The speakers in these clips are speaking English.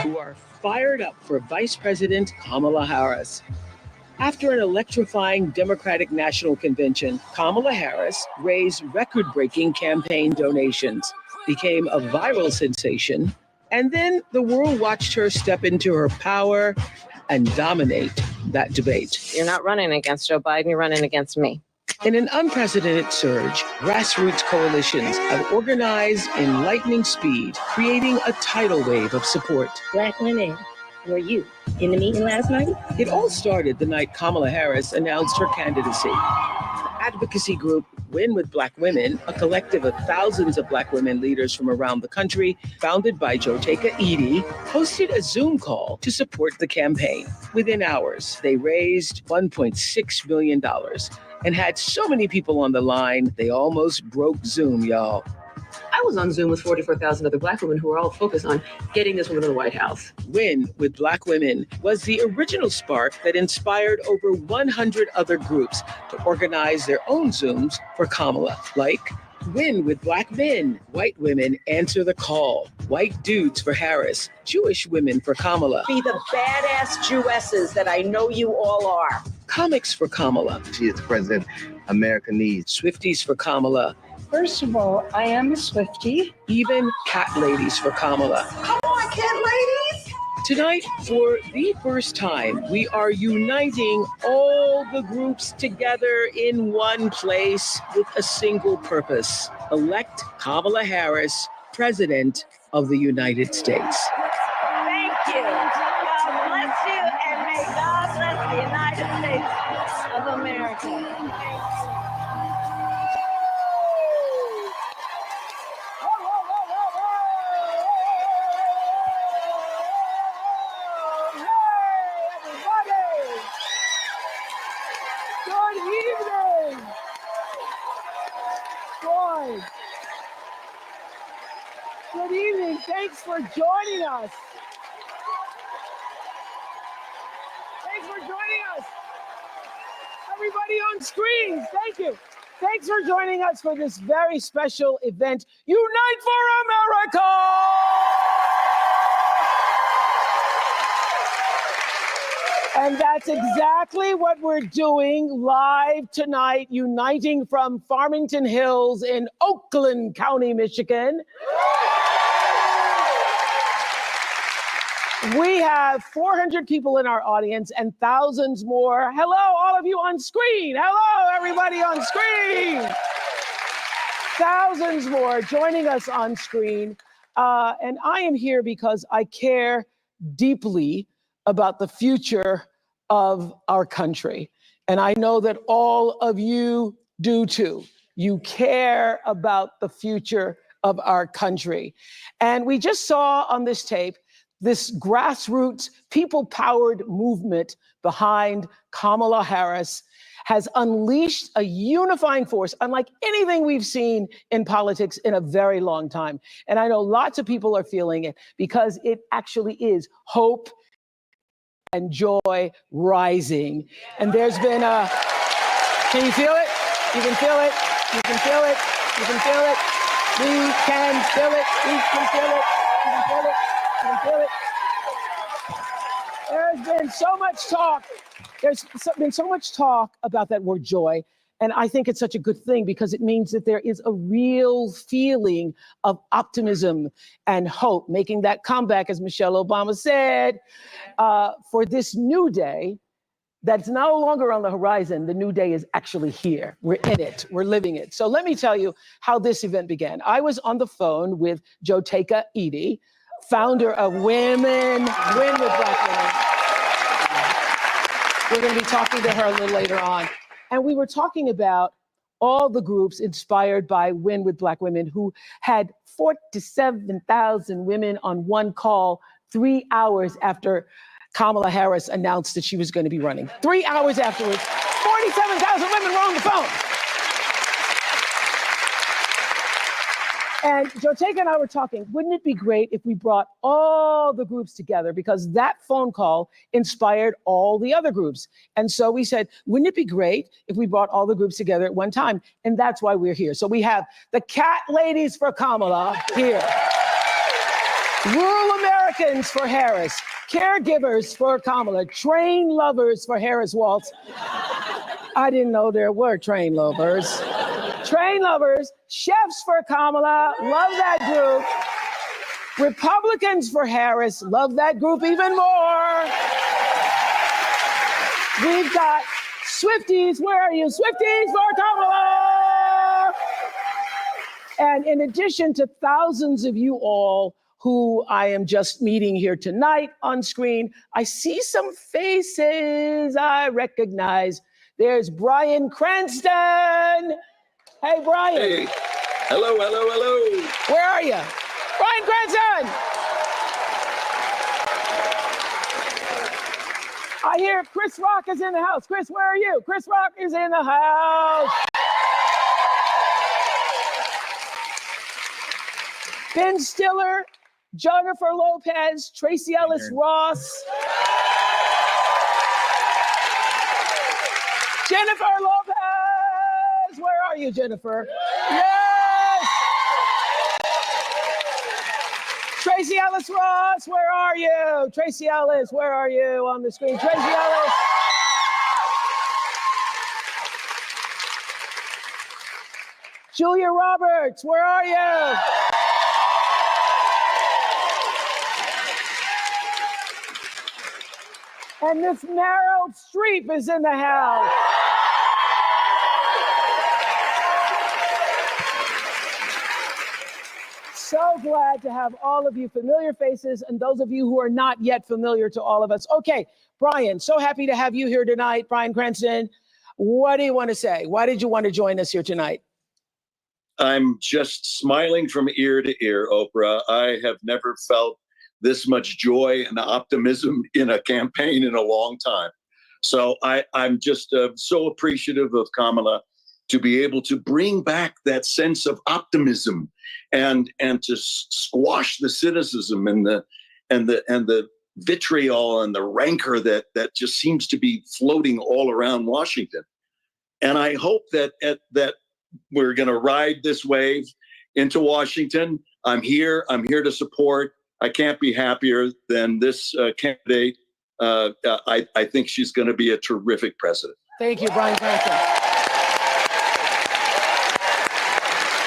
who are fired up for Vice President Kamala Harris. After an electrifying Democratic National Convention, Kamala Harris raised record-breaking campaign donations, became a viral sensation, and then the world watched her step into her power and dominate that debate. You're not running against Joe Biden, you're running against me. In an unprecedented surge, grassroots coalitions have organized in lightning speed, creating a tidal wave of support. Black women, were you in the meeting last night? It all started the night Kamala Harris announced her candidacy. The advocacy group Win with Black Women, a collective of thousands of Black women leaders from around the country, founded by Joteka Edie, hosted a Zoom call to support the campaign. Within hours, they raised $1.6 million and had so many people on the line, they almost broke Zoom, y'all. I was on Zoom with 44,000 other Black women who were all focused on getting this woman to the White House. Win with Black Women was the original spark that inspired over 100 other groups to organize their own Zooms for Kamala, like Win with Black Men, white women answer the call, white dudes for Harris, Jewish women for Kamala. Be the badass Jewesses that I know you all are. Comics for Kamala. She is the president America needs. Swifties for Kamala. First of all, I am a Swiftie. Even cat ladies for Kamala. Come on, cat ladies! Tonight, for the first time, we are uniting all the groups together in one place with a single purpose: elect Kamala Harris, President of the United States. Thank you. God bless you, and may God bless the United States of America. Good evening. Thanks for joining us. Thanks for joining us. Everybody on screen, thank you. Thanks for joining us for this very special event, Unite for America! And that's exactly what we're doing live tonight, uniting from Farmington Hills in Oakland County, Michigan. We have 400 people in our audience and thousands more. Hello, all of you on screen. Hello, everybody on screen. Thousands more joining us on screen. And I am here because I care deeply about the future of our country. And I know that all of you do too. You care about the future of our country. And we just saw on this tape this grassroots, people-powered movement behind Kamala Harris has unleashed a unifying force unlike anything we've seen in politics in a very long time. And I know lots of people are feeling it because it actually is hope and joy rising. And there's been a, can you feel it? You can feel it. You can feel it. You can feel it. We can feel it. We can feel it. You can feel it. You can feel it. There's been so much talk. There's been so much talk about that word joy. And I think it's such a good thing because it means that there is a real feeling of optimism and hope, making that comeback, as Michelle Obama said, for this new day that's no longer on the horizon. The new day is actually here. We're in it. We're living it. So let me tell you how this event began. I was on the phone with Joteka Edie, founder of Win with Black Women. We're going to be talking to her a little later on. And we were talking about all the groups inspired by Win with Black Women who had 47,000 women on one call 3 hours after Kamala Harris announced that she was going to be running. 3 hours afterwards, 47,000 women were on the phone. And Joteka and I were talking, wouldn't it be great if we brought all the groups together? Because that phone call inspired all the other groups. And so we said, wouldn't it be great if we brought all the groups together at one time? And that's why we're here. So we have the Cat Ladies for Kamala here. Rural America Republicans for Harris, caregivers for Kamala, train lovers for Harris Waltz. I didn't know there were train lovers. Train lovers, chefs for Kamala, love that group. Republicans for Harris, love that group even more. We've got Swifties, where are you? Swifties for Kamala! And in addition to thousands of you all who I am just meeting here tonight on screen, I see some faces I recognize. There's Bryan Cranston. Hey, Bryan. Hey. Hello, hello, hello. Where are you? Bryan Cranston. I hear Chris Rock is in the house. Chris, where are you? Chris Rock is in the house. Ben Stiller, Jennifer Lopez, Tracy Ellis Ross. Jennifer Lopez, where are you, Jennifer? Yes! Tracy Ellis Ross, where are you? Tracy Ellis, where are you on the screen? Tracy Ellis. Julia Roberts, where are you? And Miss Meryl Streep is in the house. So glad to have all of you familiar faces and those of you who are not yet familiar to all of us. Okay, Bryan, so happy to have you here tonight. Bryan Cranston, what do you want to say? Why did you want to join us here tonight? I'm just smiling from ear to ear, Oprah. I have never felt this much joy and optimism in a campaign in a long time. So I'm just so appreciative of Kamala to be able to bring back that sense of optimism and to squash the cynicism and the vitriol and the rancor that just seems to be floating all around Washington. And I hope that we're going to ride this wave into Washington. I'm here to support. I can't be happier than this candidate. I think she's going to be a terrific president. Thank you, Bryan Cranston.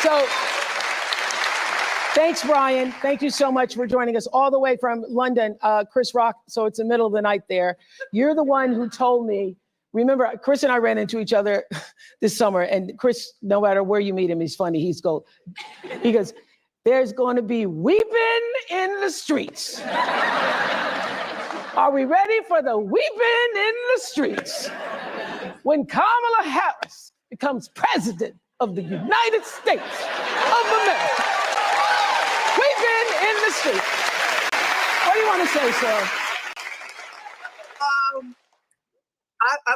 So, thanks, Bryan. Thank you so much for joining us all the way from London, Chris Rock. So it's the middle of the night there. You're the one who told me. Remember, Chris and I ran into each other this summer, and Chris, no matter where you meet him, he's funny. He goes, there's going to be weeping in the streets. Are we ready for the weeping in the streets? When Kamala Harris becomes president of the United States of America. Weeping in the streets. What do you want to say, sir?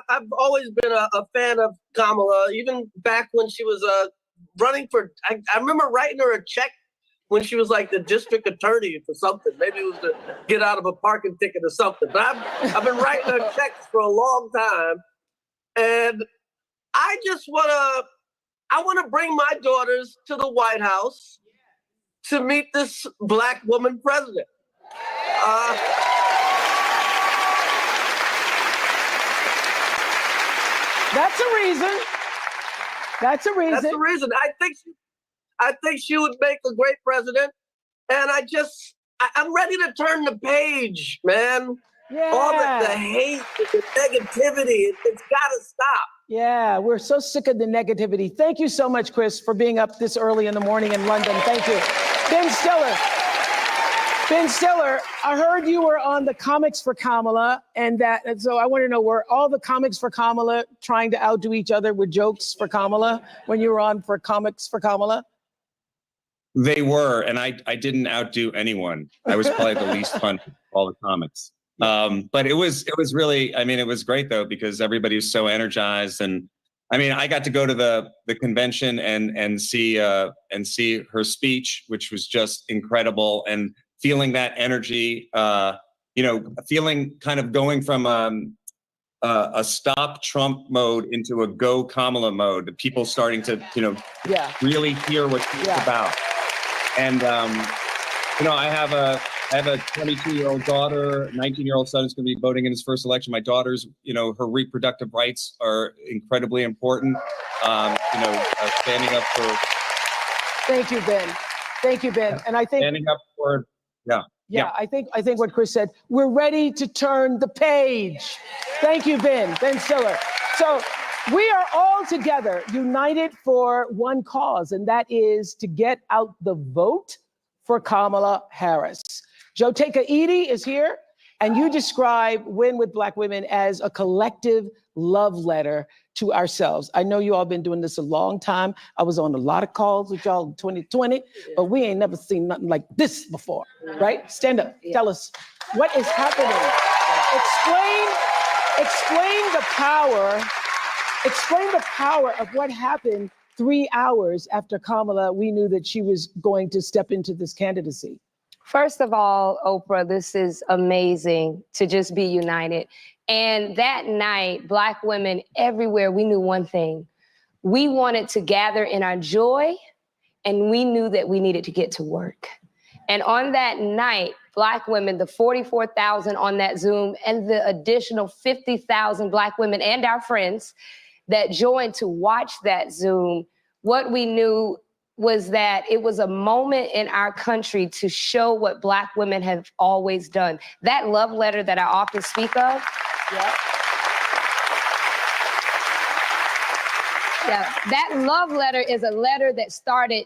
I've always been a fan of Kamala, even back when she was running for. I remember writing her a check when she was like the district attorney for something. Maybe it was to get out of a parking ticket or something. But I've been writing her checks for a long time, and I just want to bring my daughters to the White House to meet this Black woman president. That's a reason. That's a reason. That's the reason. I think she would make a great president. And I'm ready to turn the page, man. Yeah. All the hate, the negativity, it's got to stop. Yeah, we're so sick of the negativity. Thank you so much, Chris, for being up this early in the morning in London. Thank you. Ben Stiller, I heard you were on the Comics for Kamala, and so I want to know, were all the Comics for Kamala trying to outdo each other with jokes for Kamala when you were on for Comics for Kamala? They were, and I didn't outdo anyone. I was probably the least fun of all the comics. But it was really, I mean, it was great though, because everybody was so energized. And I mean, I got to go to the convention and see her speech, which was just incredible, and feeling that energy, feeling kind of going from a stop Trump mode into a go Kamala mode, people starting to, really hear what she's about. And, I have I have a 22-year-old daughter, 19-year-old son who's going to be voting in his first election. My daughter's, her reproductive rights are incredibly important. Standing up for. Thank you, Ben. Thank you, Ben. And I think standing up for, yeah. I think what Chris said, we're ready to turn the page. Thank you, Ben Stiller. So we are all together, united for one cause, and that is to get out the vote for Kamala Harris. Joteka Edie is here, and you describe Win with Black Women as a collective love letter to ourselves. I know you all been doing this a long time. I was on a lot of calls with y'all in 2020, but we ain't never seen nothing like this before, right? Stand up, tell us what is happening. Explain the power of what happened 3 hours after Kamala, we knew that she was going to step into this candidacy. First of all, Oprah, this is amazing to just be united. And that night, Black women everywhere, we knew one thing. We wanted to gather in our joy, and we knew that we needed to get to work. And on that night, Black women, the 44,000 on that Zoom, and the additional 50,000 Black women and our friends that joined to watch that Zoom, what we knew was that it was a moment in our country to show what Black women have always done. That love letter that I often speak of. That love letter is a letter that started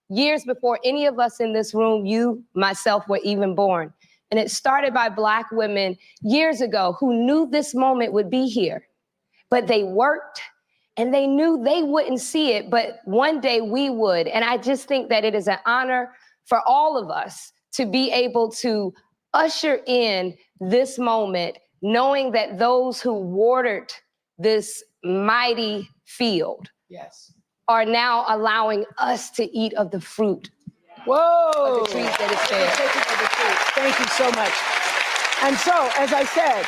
years before any of us in this room, you, myself, were even born. And it started by Black women years ago who knew this moment would be here, but they worked and they knew they wouldn't see it, but one day we would. And I just think that it is an honor for all of us to be able to usher in this moment, knowing that those who watered this mighty field are now allowing us to eat of the fruit. Whoa! Of the trees that is there. Thank you so much. And so, as I said,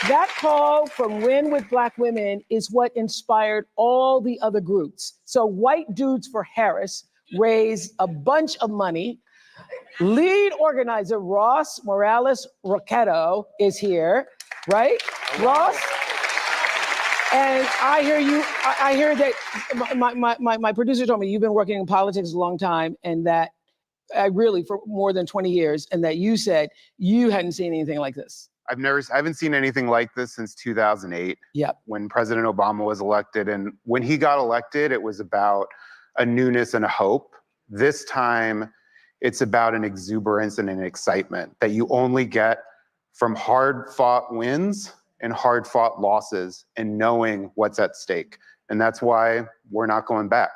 that call from Win with Black Women is what inspired all the other groups. So White Dudes for Harris raised a bunch of money. Lead organizer Ross Morales Roquetto is here, right? Ross? And I hear that my producer told me you've been working in politics a long time, and that really for more than 20 years, and that you said you hadn't seen anything like this. I haven't seen anything like this since 2008. When President Obama was elected. And when he got elected, it was about a newness and a hope. This time, it's about an exuberance and an excitement that you only get from hard-fought wins and hard-fought losses and knowing what's at stake. And that's why we're not going back.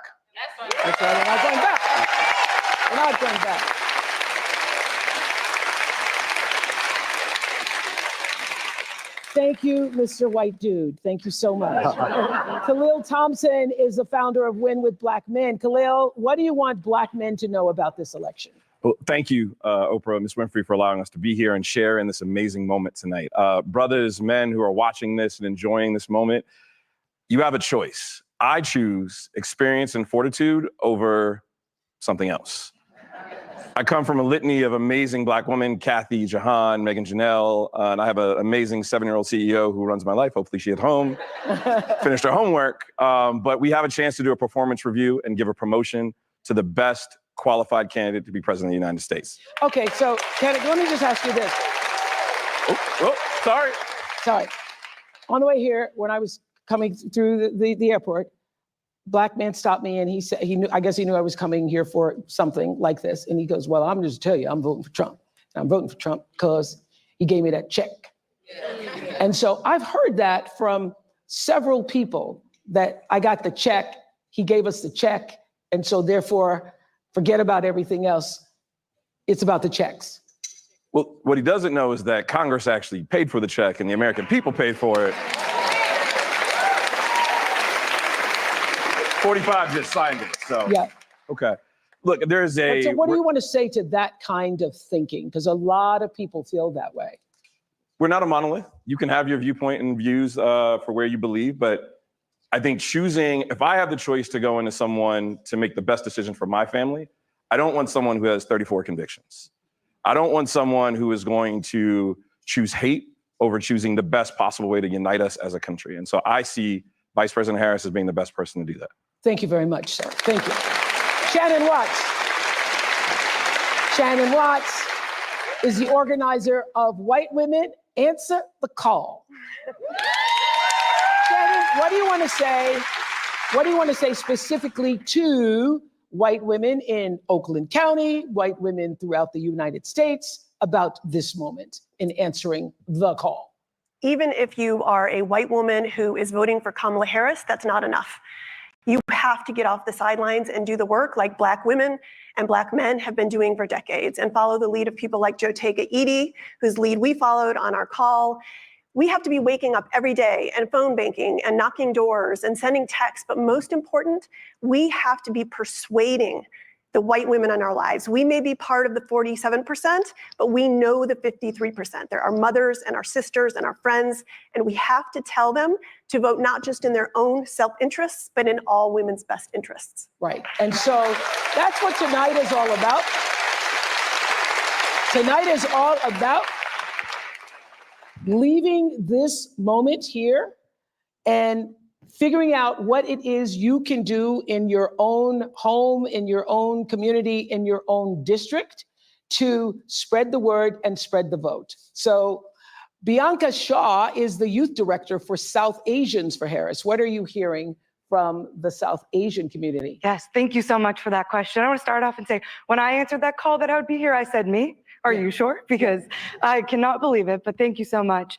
That's why we're not going back. We're not going back. Thank you, Mr. White Dude. Thank you so much. Khalil Thompson is the founder of Win with Black Men. Khalil, what do you want Black men to know about this election? Well, thank you, Oprah and Ms. Winfrey, for allowing us to be here and share in this amazing moment tonight. Brothers, men who are watching this and enjoying this moment, you have a choice. I choose experience and fortitude over something else. I come from a litany of amazing Black women, Kathy, Jahan, Megan Janelle, and I have an amazing 7-year-old CEO who runs my life. Hopefully she at home finished her homework. But we have a chance to do a performance review and give a promotion to the best qualified candidate to be president of the United States. Okay, so let me just ask you this. Sorry. On the way here, when I was coming through the airport, Black man stopped me and he said, I guess he knew I was coming here for something like this. And he goes, well, I'm just tell you, I'm voting for Trump. And I'm voting for Trump because he gave me that check. And so I've heard that from several people that I got the check, he gave us the check. And so therefore, forget about everything else. It's about the checks. Well, what he doesn't know is that Congress actually paid for the check and the American people paid for it. 45 just signed it, so. Yeah. Okay. Look, there's a. So what do you want to say to that kind of thinking? Because a lot of people feel that way. We're not a monolith. You can have your viewpoint and views for where you believe, but I think choosing, if I have the choice to go into someone to make the best decision for my family, I don't want someone who has 34 convictions. I don't want someone who is going to choose hate over choosing the best possible way to unite us as a country. And so I see Vice President Harris as being the best person to do that. Thank you very much, sir. Thank you. Shannon Watts. Shannon Watts is the organizer of White Women Answer the Call. Shannon, what do you want to say? What do you want to say specifically to white women in Oakland County, white women throughout the United States about this moment in answering the call? Even if you are a white woman who is voting for Kamala Harris, that's not enough. You have to get off the sidelines and do the work like Black women and Black men have been doing for decades and follow the lead of people like Jotega Edie, whose lead we followed on our call. We have to be waking up every day and phone banking and knocking doors and sending texts. But most important, we have to be persuading the white women in our lives. We may be part of the 47%, but we know the 53%. They're our mothers and our sisters and our friends, and we have to tell them to vote not just in their own self-interests, but in all women's best interests. Right, and so that's what tonight is all about. Tonight is all about leaving this moment here and figuring out what it is you can do in your own home, in your own community, in your own district to spread the word and spread the vote. So Bianca Shaw is the youth director for South Asians for Harris. What are you hearing from the South Asian community? Yes, thank you so much for that question. I want to start off and say, when I answered that call that I would be here, I said me. Are you sure? Because I cannot believe it, but thank you so much.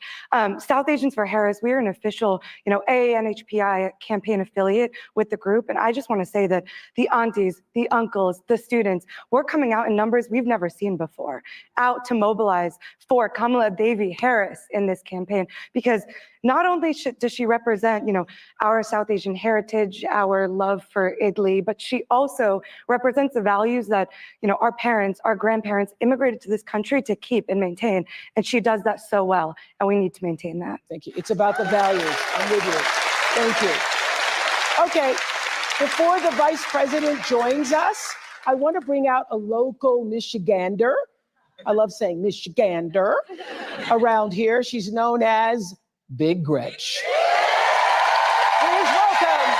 South Asians for Harris, we are an official, AANHPI campaign affiliate with the group. And I just want to say that the aunties, the uncles, the students, we're coming out in numbers we've never seen before, out to mobilize for Kamala Devi Harris in this campaign, because not only does she represent, our South Asian heritage, our love for Idli, but she also represents the values that, our parents, our grandparents immigrated to this country to keep and maintain. And she does that so well, and we need to maintain that. Thank you. It's about the values. I'm with you. Thank you. Okay, before the vice president joins us, I want to bring out a local Michigander. I love saying Michigander around here. She's known as Big Gretch. Please welcome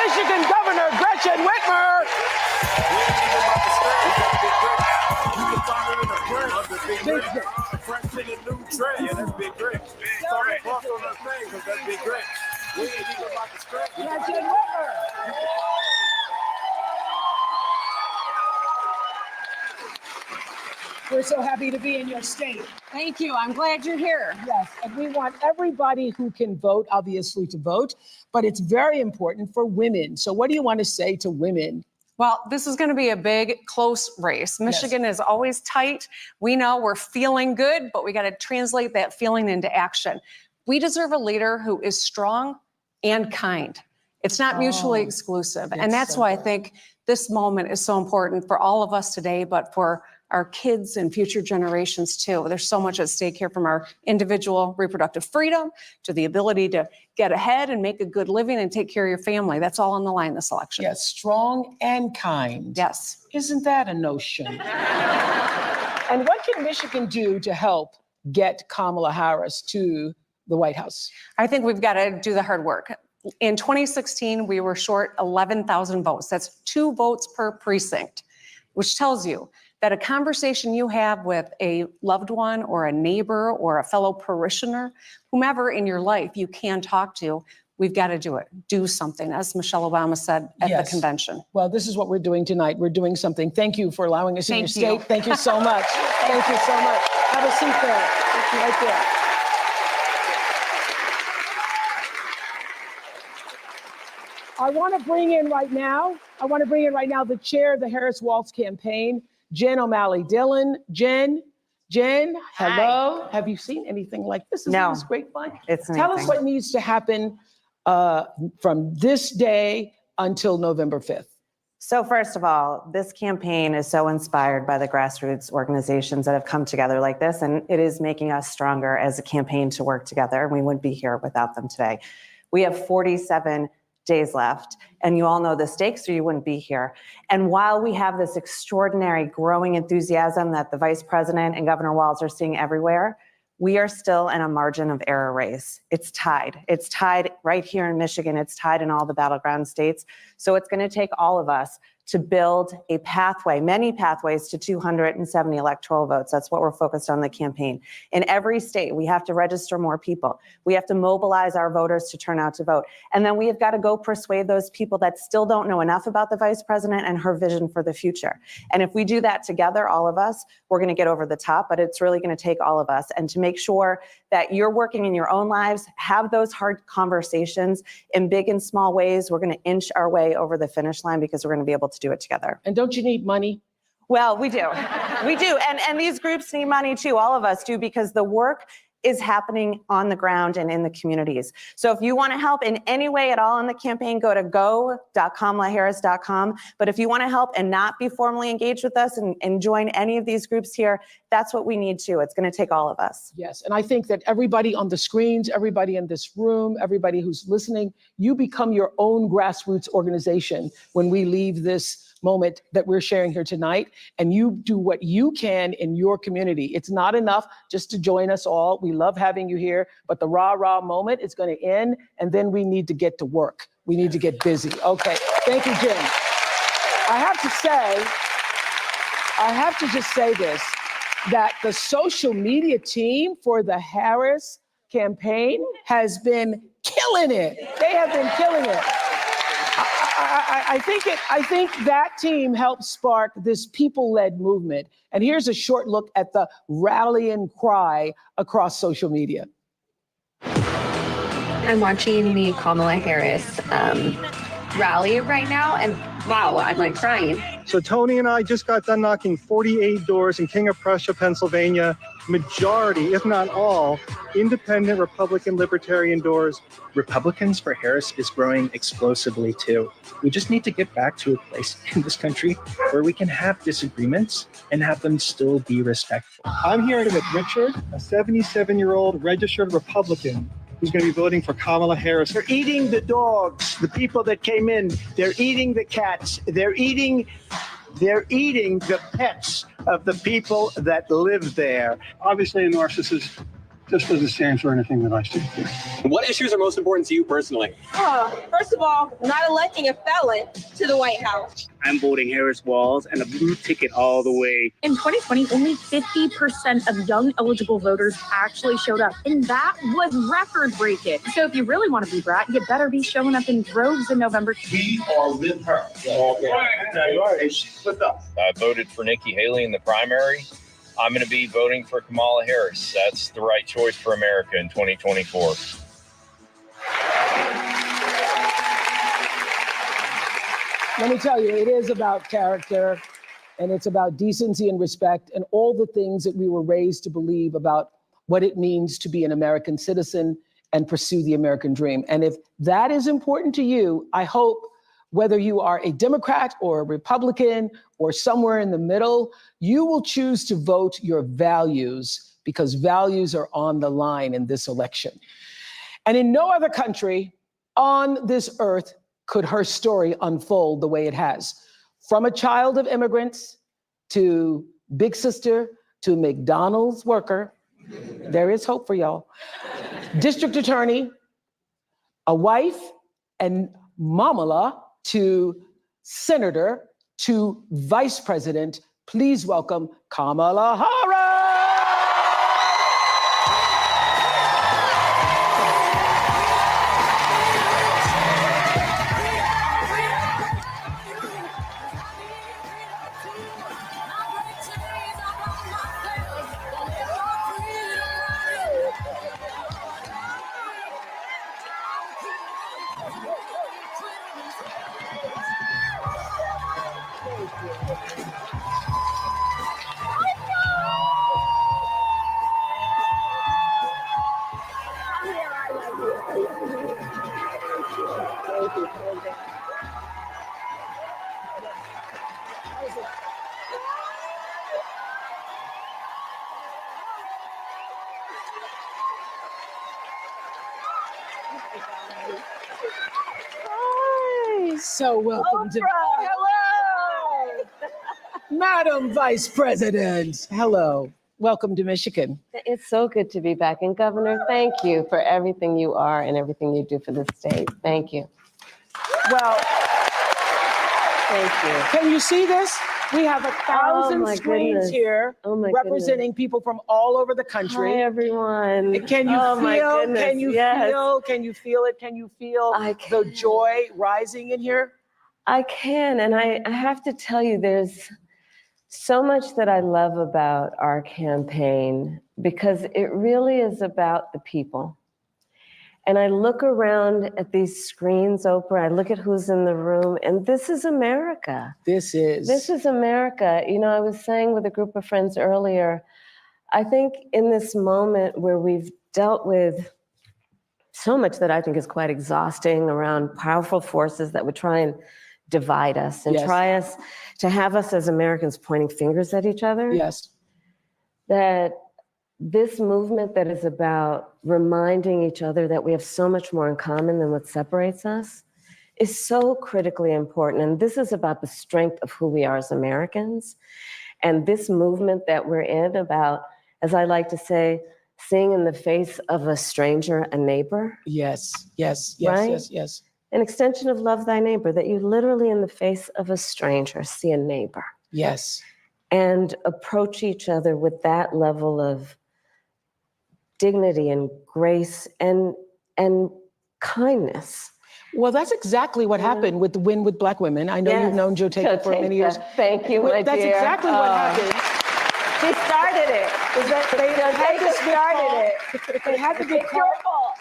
Michigan Governor Gretchen Whitmer. Big Gretch. Fresh to the new tray, and that's Big Gretch. Sorry, cross on her name, because that's Big Gretch. We ain't even about to scratch. Gretchen Whitmer. We're so happy to be in your state. Thank you. I'm glad you're here. Yes, and we want everybody who can vote, obviously, to vote, but it's very important for women. So what do you want to say to women? Well, this is going to be a big, close race. Michigan is always tight. We know we're feeling good, but we got to translate that feeling into action. We deserve a leader who is strong and kind. It's not mutually exclusive. And that's why I think this moment is so important for all of us today, but for our kids and future generations too. There's so much at stake here, from our individual reproductive freedom to the ability to get ahead and make a good living and take care of your family. That's all on the line this election. Yes, strong and kind. Yes. Isn't that a notion? And what can Michigan do to help get Kamala Harris to the White House? I think we've got to do the hard work. In 2016, we were short 11,000 votes. That's 2 votes per precinct, which tells you that a conversation you have with a loved one or a neighbor or a fellow parishioner, whomever in your life you can talk to, we've got to do it. Do something, as Michelle Obama said at the convention. Well, this is what we're doing tonight. We're doing something. Thank you for allowing us in your state. Thank you so much. Thank you so much. Have a seat there. Right there. I want to bring in right now the chair of the Harris Waltz campaign, Jen O'Malley Dillon. Jen, hello. Hi. Have you seen anything like this? Isn't this great fun? It's amazing. Tell us what needs to happen from this day until November 5th. So first of all, this campaign is so inspired by the grassroots organizations that have come together like this, and it is making us stronger as a campaign to work together. We wouldn't be here without them today. We have 47 days left. And you all know the stakes or you wouldn't be here. And while we have this extraordinary growing enthusiasm that the Vice President and Governor Walz are seeing everywhere, we are still in a margin of error race. It's tied. It's tied right here in Michigan. It's tied in all the battleground states. So it's going to take all of us to build a pathway, many pathways to 270 electoral votes. That's what we're focused on in the campaign. In every state, we have to register more people. We have to mobilize our voters to turn out to vote. And then we have got to go persuade those people that still don't know enough about the Vice President and her vision for the future. And if we do that together, all of us, we're going to get over the top, but it's really going to take all of us. And to make sure that you're working in your own lives, have those hard conversations in big and small ways. We're going to inch our way over the finish line because we're going to be able to do it together. And don't you need money? Well, we do. We do. And these groups need money too. All of us do, because the work is happening on the ground and in the communities. So if you want to help in any way at all in the campaign, go to go.kamalaharris.com. But if you want to help and not be formally engaged with us and join any of these groups here, that's what we need too. It's going to take all of us. Yes, and I think that everybody on the screens, everybody in this room, everybody who's listening, you become your own grassroots organization when we leave this moment that we're sharing here tonight, and you do what you can in your community. It's not enough just to join us all. We love having you here, but the rah-rah moment is going to end, and then we need to get to work. We need to get busy. Okay, thank you, Jim. I have to just say this, that the social media team for the Harris campaign has been killing it. They have been killing it. I think that team helped spark this people-led movement. And here's a short look at the rallying cry across social media. I'm watching the Kamala Harris rally right now, and wow, I'm like crying. So Tony and I just got done knocking 48 doors in King of Prussia, Pennsylvania. Majority, if not all, independent Republican libertarian doors. Republicans for Harris is growing explosively too. We just need to get back to a place in this country where we can have disagreements and have them still be respectful. I'm here with Richard, a 77-year-old registered Republican who's going to be voting for Kamala Harris. They're eating the dogs, the people that came in. They're eating the cats. They're eating the pets of the people that live there. Obviously, a narcissist just doesn't stand for anything that I see here. What issues are most important to you personally? First of all, not electing a felon to the White House. I'm voting Harris Walz and a blue ticket all the way. In 2020, only 50% of young eligible voters actually showed up, and that was record-breaking. So if you really want to be brat, you better be showing up in droves in November. We are with her. And she's with us. I voted for Nikki Haley in the primary. I'm going to be voting for Kamala Harris. That's the right choice for America in 2024. Let me tell you, it is about character, and it's about decency and respect and all the things that we were raised to believe about what it means to be an American citizen and pursue the American dream. And if that is important to you, I hope whether you are a Democrat or a Republican or somewhere in the middle, you will choose to vote your values, because values are on the line in this election. And in no other country on this earth could her story unfold the way it has. From a child of immigrants to big sister to McDonald's worker, there is hope for y'all. District attorney, a wife, and mamala, to senator, to vice president. Please welcome Kamala Harris. So welcome to hello, Madam Vice President. Hello, welcome to Michigan. It's so good to be back. And Governor, thank you for everything you are and everything you do for the state. Thank you. Well, thank you. Can you see this? We have 1,000 screens here representing people from all over the country. Hi, everyone. Can you feel? Can you yes. feel? Can you feel it? Can you feel the joy rising in here? I can, and I have to tell you, there's so much that I love about our campaign because it really is about the people. And I look around at these screens, Oprah, I look at who's in the room, and this is America. This is America. You know, I was saying with a group of friends earlier, I think in this moment where we've dealt with so much that I think is quite exhausting around powerful forces that would try and divide us and try us to have us as Americans pointing fingers at each other. Yes. That this movement that is about reminding each other that we have so much more in common than what separates us is so critically important. And this is about the strength of who we are as Americans. And this movement that we're in about, as I like to say, seeing in the face of a stranger, a neighbor. Yes. Right? Yes. An extension of love thy neighbor, that you literally in the face of a stranger see a neighbor. Yes. And approach each other with that level of dignity and grace and kindness. Well, that's exactly what happened with the Win with Black Women. I know you've known Joe Taker for many years. Thank you, my That's dear. exactly what happened. She started it. They had the big call.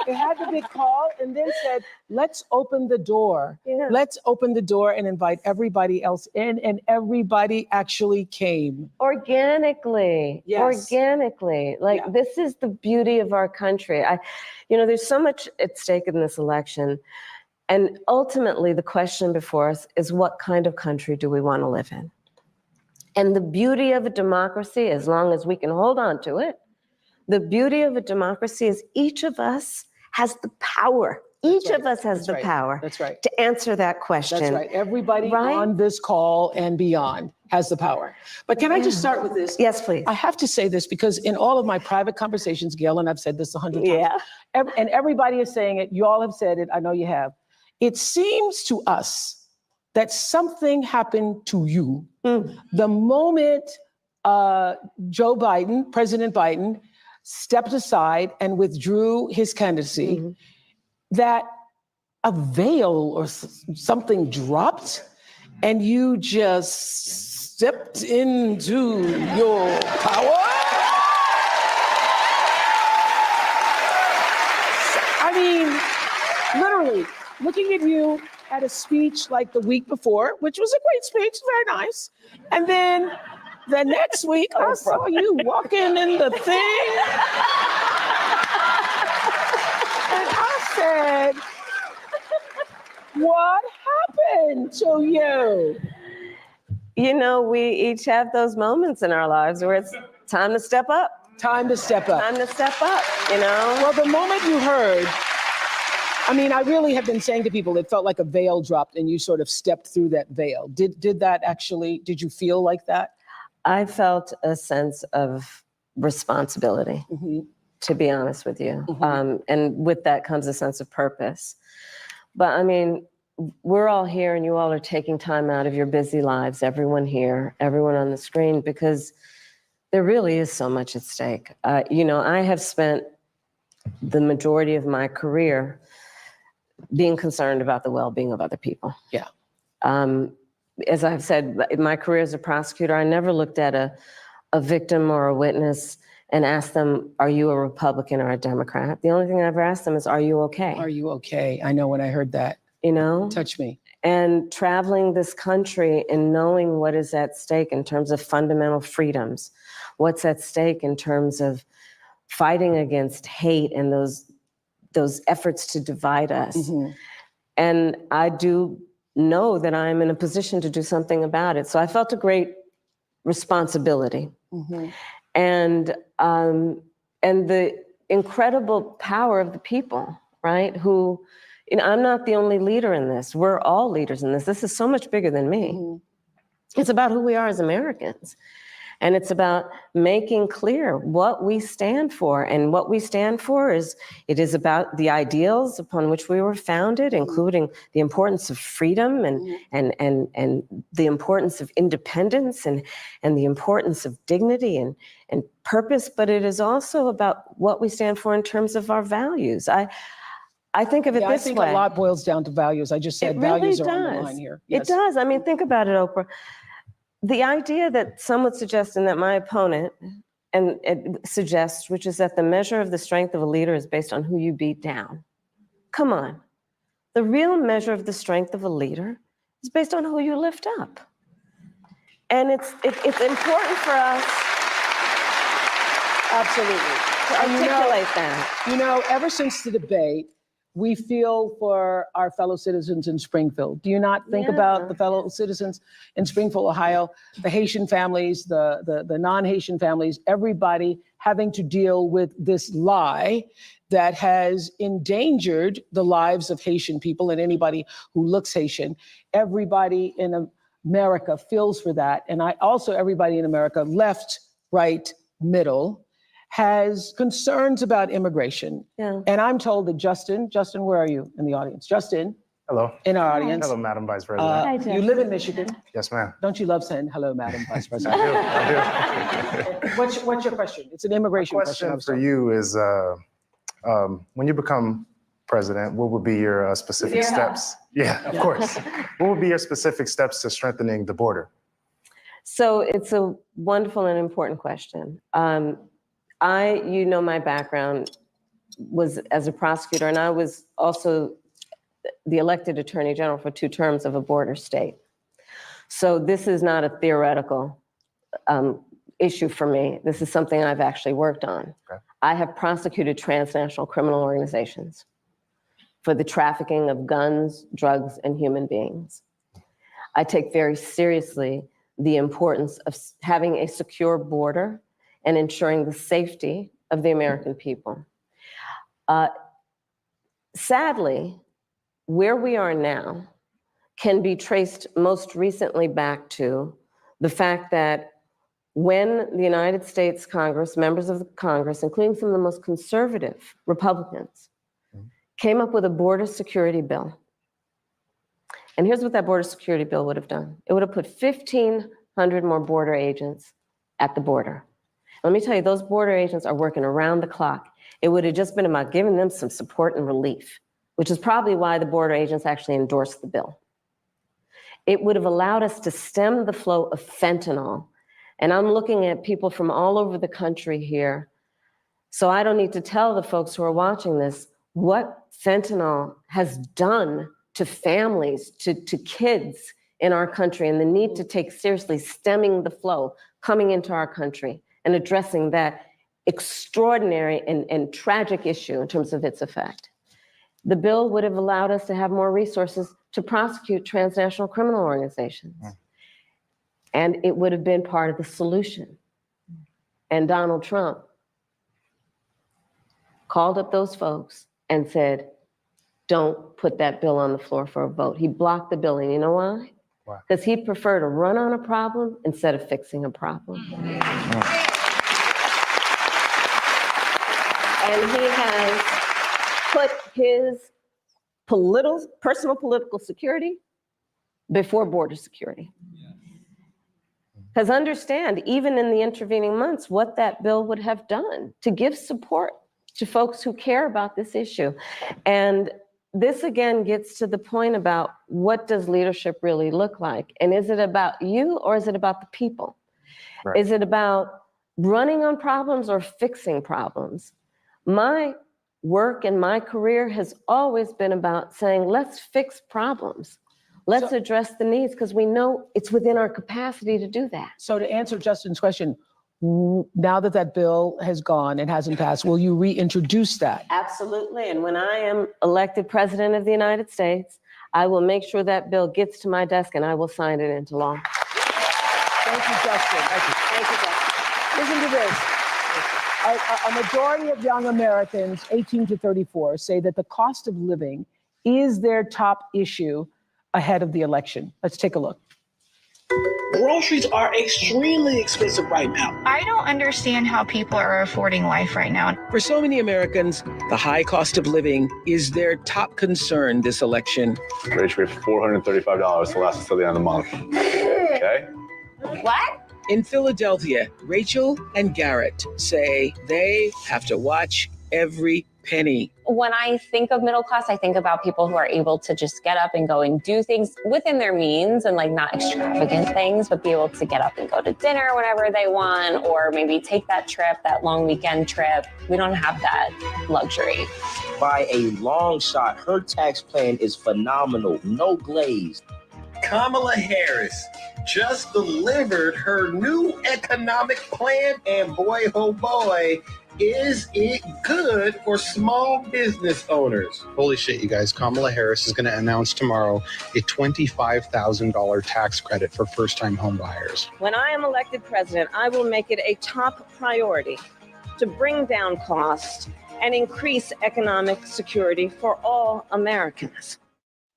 They had the big call and then said, let's open the door. Yeah. Let's open the door and invite everybody else in. And everybody actually came. Organically. Yes. Organically. Like, this is the beauty of our country. There's so much at stake in this election. And ultimately, the question before us is, what kind of country do we want to live in? And the beauty of a democracy, as long as we can hold on to it, the beauty of a democracy is each of us has the power. Each of us has the power to answer that question. That's right. Everybody on this call and beyond has the power. But can I just start with this? Yes, please. I have to say this because in all of my private conversations, Gail, and I've said this 100 times, and everybody is saying it, you all have said it, I know you have. It seems to us that something happened to you the moment President Biden, stepped aside and withdrew his candidacy, that a veil or something dropped and you just stepped into your power. I mean, literally, looking at you at a speech like the week before, which was a great speech, very nice. And then the next week, I saw you walking in the thing. And I said, what happened to you? You know, we each have those moments in our lives where it's time to step up. Time to step up. Time to step up, you know? Well, the moment you heard, I mean, I really have been saying to people, it felt like a veil dropped and you sort of stepped through that veil. Did you feel like that? I felt a sense of responsibility, to be honest with you. And with that comes a sense of purpose. But I mean, we're all here and you all are taking time out of your busy lives, everyone here, everyone on the screen, because there really is so much at stake. I have spent the majority of my career being concerned about the well-being of other people. Yeah. As I've said, in my career as a prosecutor, I never looked at a victim or a witness and asked them, are you a Republican or a Democrat? The only thing I ever asked them is, are you okay? Are you okay? I know when I heard that. You know? Touch me. And traveling this country and knowing what is at stake in terms of fundamental freedoms, what's at stake in terms of fighting against hate and those efforts to divide us. And I do know that I'm in a position to do something about it. So I felt a great responsibility. And the incredible power of the people, right? Who I'm not the only leader in this. We're all leaders in this. This is so much bigger than me. It's about who we are as Americans. And it's about making clear what we stand for. And what we stand for it is about the ideals upon which we were founded, including the importance of freedom and the importance of independence and the importance of dignity and purpose. But it is also about what we stand for in terms of our values. I think of it this way. I think a lot boils down to values. I just said it really values does. are on the line here. It does. I mean, think about it, Oprah. The idea that some would suggest, and that my opponent and it suggests, which is that the measure of the strength of a leader is based on who you beat down. Come on. The real measure of the strength of a leader is based on who you lift up. And it's important for us absolutely to articulate that. You know, ever since the debate, we feel for our fellow citizens in Springfield. Do you not think about the fellow citizens in Springfield, Ohio, the Haitian families, the non-Haitian families, everybody having to deal with this lie that has endangered the lives of Haitian people and anybody who looks Haitian? Everybody in America feels for that. And everybody in America, left, right, middle, has concerns about immigration. Yeah. And I'm told that Justin, where are you in the audience? Justin. Hello. In our audience. Hello, Madam Vice President. You live in Michigan. Yes, ma'am. Don't you love saying hello, Madam Vice President? I do. What's your question? It's an immigration question. My question for you is, when you become president, what would be your specific steps? Yeah, of course. What would be your specific steps to strengthening the border? So it's a wonderful and important question. My background was as a prosecutor, and I was also the elected attorney general for 2 terms of a border state. So this is not a theoretical issue for me. This is something I've actually worked on. Okay. I have prosecuted transnational criminal organizations for the trafficking of guns, drugs, and human beings. I take very seriously the importance of having a secure border and ensuring the safety of the American people. Sadly, where we are now can be traced most recently back to the fact that when the United States Congress, members of the Congress, including some of the most conservative Republicans, came up with a border security bill. And here's what that border security bill would have done. It would have put 1,500 more border agents at the border. Let me tell you, those border agents are working around the clock. It would have just been about giving them some support and relief, which is probably why the border agents actually endorsed the bill. It would have allowed us to stem the flow of fentanyl. And I'm looking at people from all over the country here. So I don't need to tell the folks who are watching this what fentanyl has done to families, to kids in our country, and the need to take seriously stemming the flow coming into our country and addressing that extraordinary and tragic issue in terms of its effect. The bill would have allowed us to have more resources to prosecute transnational criminal organizations. And it would have been part of the solution. And Donald Trump called up those folks and said, don't put that bill on the floor for a vote. He blocked the bill, and you know why? Because he'd prefer to run on a problem instead of fixing a problem. And he has put his personal political security before border security. Because understand, even in the intervening months, what that bill would have done to give support to folks who care about this issue. And this again gets to the point about what does leadership really look like? And is it about you or is it about the people? Right. Is it about running on problems or fixing problems? My work and my career has always been about saying, let's fix problems. Let's address the needs, because we know it's within our capacity to do that. So to answer Justin's question, now that that bill has gone and hasn't passed, will you reintroduce that? Absolutely. And when I am elected president of the United States, I will make sure that bill gets to my desk and I will sign it into law. Thank you, Justin. Thank you, Justin. Listen to this. A majority of young Americans, 18 to 34, say that the cost of living is their top issue ahead of the election. Let's take a look. Groceries are extremely expensive right now. I don't understand how people are affording life right now. For so many Americans, the high cost of living is their top concern this election. Rachel, $435 to last us till the end of the month. Okay? What? In Philadelphia, Rachel and Garrett say they have to watch every penny. When I think of middle class, I think about people who are able to just get up and go and do things within their means and like not extravagant things, but be able to get up and go to dinner whenever they want, or maybe take that trip, that long weekend trip. We don't have that luxury. By a long shot, her tax plan is phenomenal, no glaze. Kamala Harris just delivered her new economic plan, and boy, oh boy, is it good for small business owners. Holy shit, you guys. Kamala Harris is going to announce tomorrow a $25,000 tax credit for first-time home buyers. When I am elected president, I will make it a top priority to bring down costs and increase economic security for all Americans.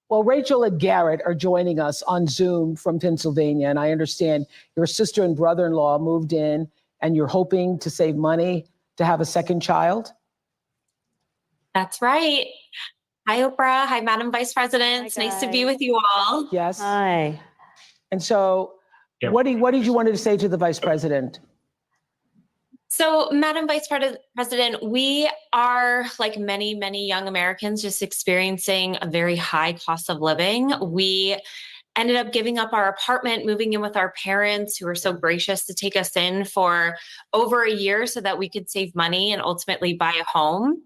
Well, Rachel and Garrett are joining us on Zoom from Pennsylvania, and I understand your sister and brother-in-law moved in, and you're hoping to save money to have a second child? That's right. Hi, Oprah. Hi, Madam Vice President. It's nice to be with you all. Yes. Hi. And so what did you want to say to the Vice President? So, Madam Vice President, we are, like many, many young Americans, just experiencing a very high cost of living. We ended up giving up our apartment, moving in with our parents who were so gracious to take us in for over a year so that we could save money and ultimately buy a home,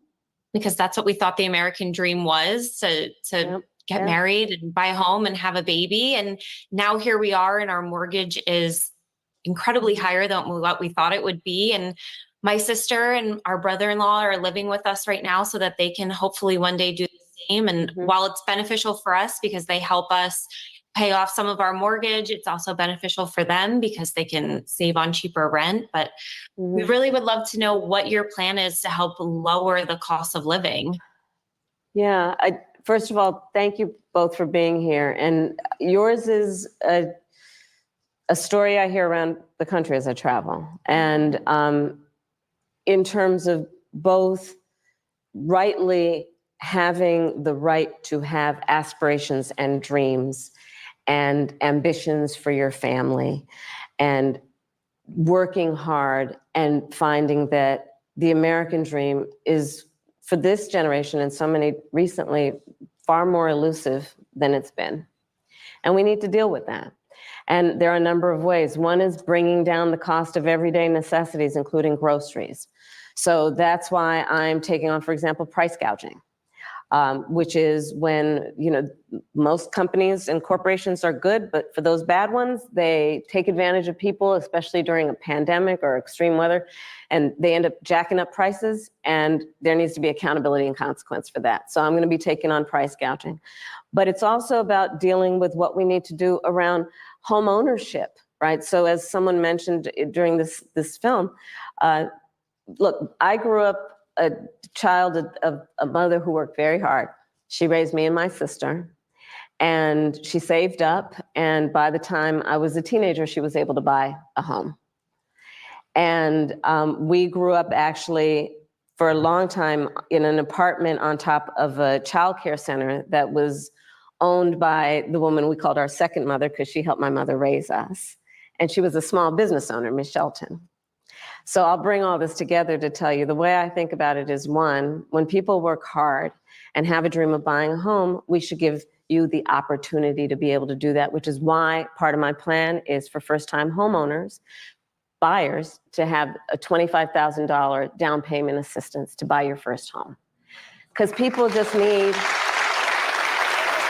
because that's what we thought the American dream was, to get married and buy a home and have a baby. And now here we are, and our mortgage is incredibly higher than what we thought it would be. And my sister and our brother-in-law are living with us right now so that they can hopefully one day do the same. And while it's beneficial for us because they help us pay off some of our mortgage, it's also beneficial for them because they can save on cheaper rent. But we really would love to know what your plan is to help lower the cost of living. Yeah, first of all, thank you both for being here. And yours is a story I hear around the country as I travel. And in terms of both rightly having the right to have aspirations and dreams and ambitions for your family, and working hard and finding that the American dream is, for this generation and so many recently, far more elusive than it's been. And we need to deal with that. And there are a number of ways. One is bringing down the cost of everyday necessities, including groceries. So that's why I'm taking on, for example, price gouging. Which is when, most companies and corporations are good, but for those bad ones, they take advantage of people, especially during a pandemic or extreme weather, and they end up jacking up prices, and there needs to be accountability and consequence for that. So I'm going to be taking on price gouging. But it's also about dealing with what we need to do around home ownership, right? So as someone mentioned during this film, look, I grew up a child of a mother who worked very hard. She raised me and my sister, and she saved up. And by the time I was a teenager, she was able to buy a home. And we grew up actually for a long time in an apartment on top of a childcare center that was owned by the woman we called our second mother, because she helped my mother raise us. And she was a small business owner, Miss Shelton. So I'll bring all this together to tell you the way I think about it is, one, when people work hard and have a dream of buying a home, we should give you the opportunity to be able to do that, which is why part of my plan is for first-time homeowners, buyers, to have a $25,000 down payment assistance to buy your first home. Because people just need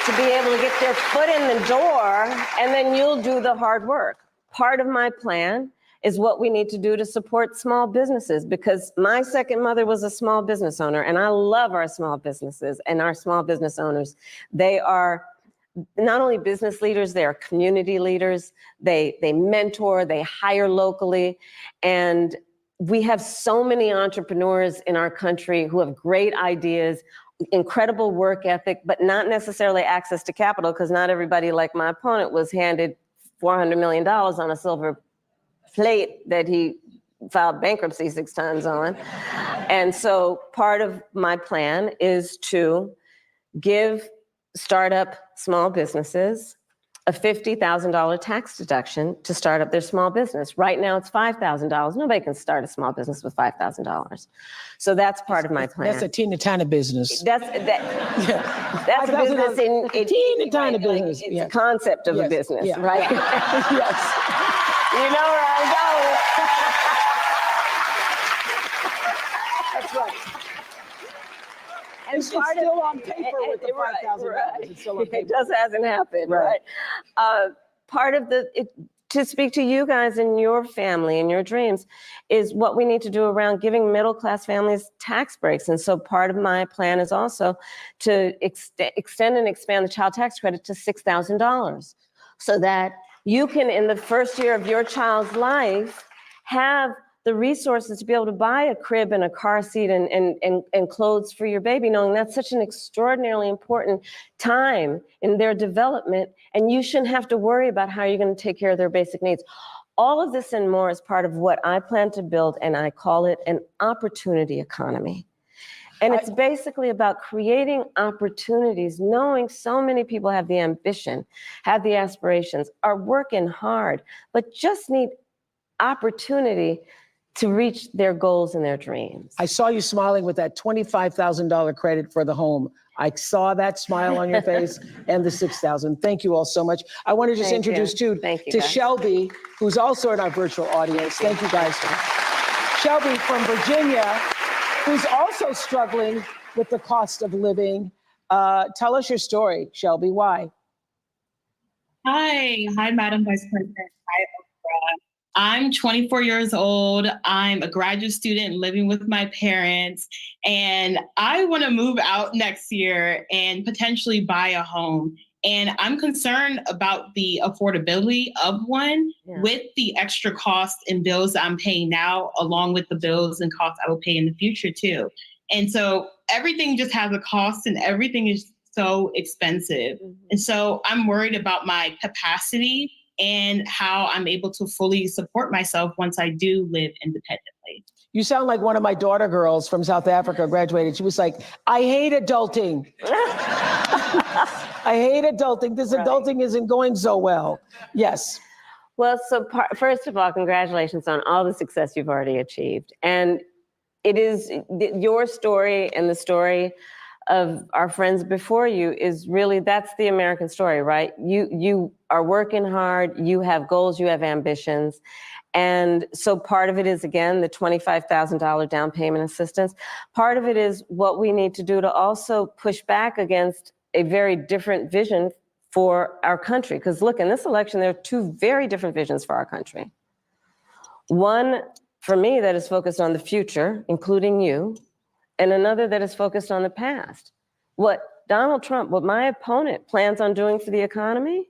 to be able to get their foot in the door, and then you'll do the hard work. Part of my plan is what we need to do to support small businesses, because my second mother was a small business owner, and I love our small businesses and our small business owners. They are not only business leaders, they are community leaders. They mentor, they hire locally. And we have so many entrepreneurs in our country who have great ideas, incredible work ethic, but not necessarily access to capital, because not everybody, like my opponent, was handed $400 million on a silver plate that he filed bankruptcy 6 times on. And so part of my plan is to give startup small businesses a $50,000 tax deduction to start up their small business. Right now it's $5,000. Nobody can start a small business with $5,000. So that's part of my plan. That's a teeny tiny business. That's a business in teeny tiny business. It's a concept of a business, Yeah. right? Yes. You know where I'm going. That's right. And it's still on paper with the $5,000. It's still on paper. It just hasn't happened, right? Part of to speak to you guys and your family and your dreams is what we need to do around giving middle-class families tax breaks. And so part of my plan is also to extend and expand the child tax credit to $6,000 so that you can, in the first year of your child's life, have the resources to be able to buy a crib and a car seat and clothes for your baby, knowing that's such an extraordinarily important time in their development, and you shouldn't have to worry about how you're going to take care of their basic needs. All of this and more is part of what I plan to build, and I call it an opportunity economy. And it's basically about creating opportunities, knowing so many people have the ambition, have the aspirations, are working hard, but just need opportunity to reach their goals and their dreams. I saw you smiling with that $25,000 credit for the home. I saw that smile on your face and the $6,000. Thank you all so much. I want to just introduce to Shelby, who's also in our virtual audience. Thank you guys. Shelby from Virginia, who's also struggling with the cost of living. Tell us your story, Shelby. Why? Hi, Madam Vice President. Hi, Oprah. I'm 24 years old. I'm a graduate student living with my parents, and I want to move out next year and potentially buy a home. And I'm concerned about the affordability of one with the extra costs and bills that I'm paying now, along with the bills and costs I will pay in the future too. And so everything just has a cost and everything is so expensive. And so I'm worried about my capacity and how I'm able to fully support myself once I do live independently. You sound like one of my daughter girls from South Africa graduated. She was like, I hate adulting. I hate adulting. This adulting isn't going so well. Yes. Well, so first of all, congratulations on all the success you've already achieved. And it is your story and the story of our friends before you is really, that's the American story, right? You are working hard, you have goals, you have ambitions. And so part of it is, again, the $25,000 down payment assistance. Part of it is what we need to do to also push back against a very different vision for our country. Because look, in this election, there are 2 very different visions for our country. One, for me, that is focused on the future, including you, and another that is focused on the past. What Donald Trump, what my opponent plans on doing for the economy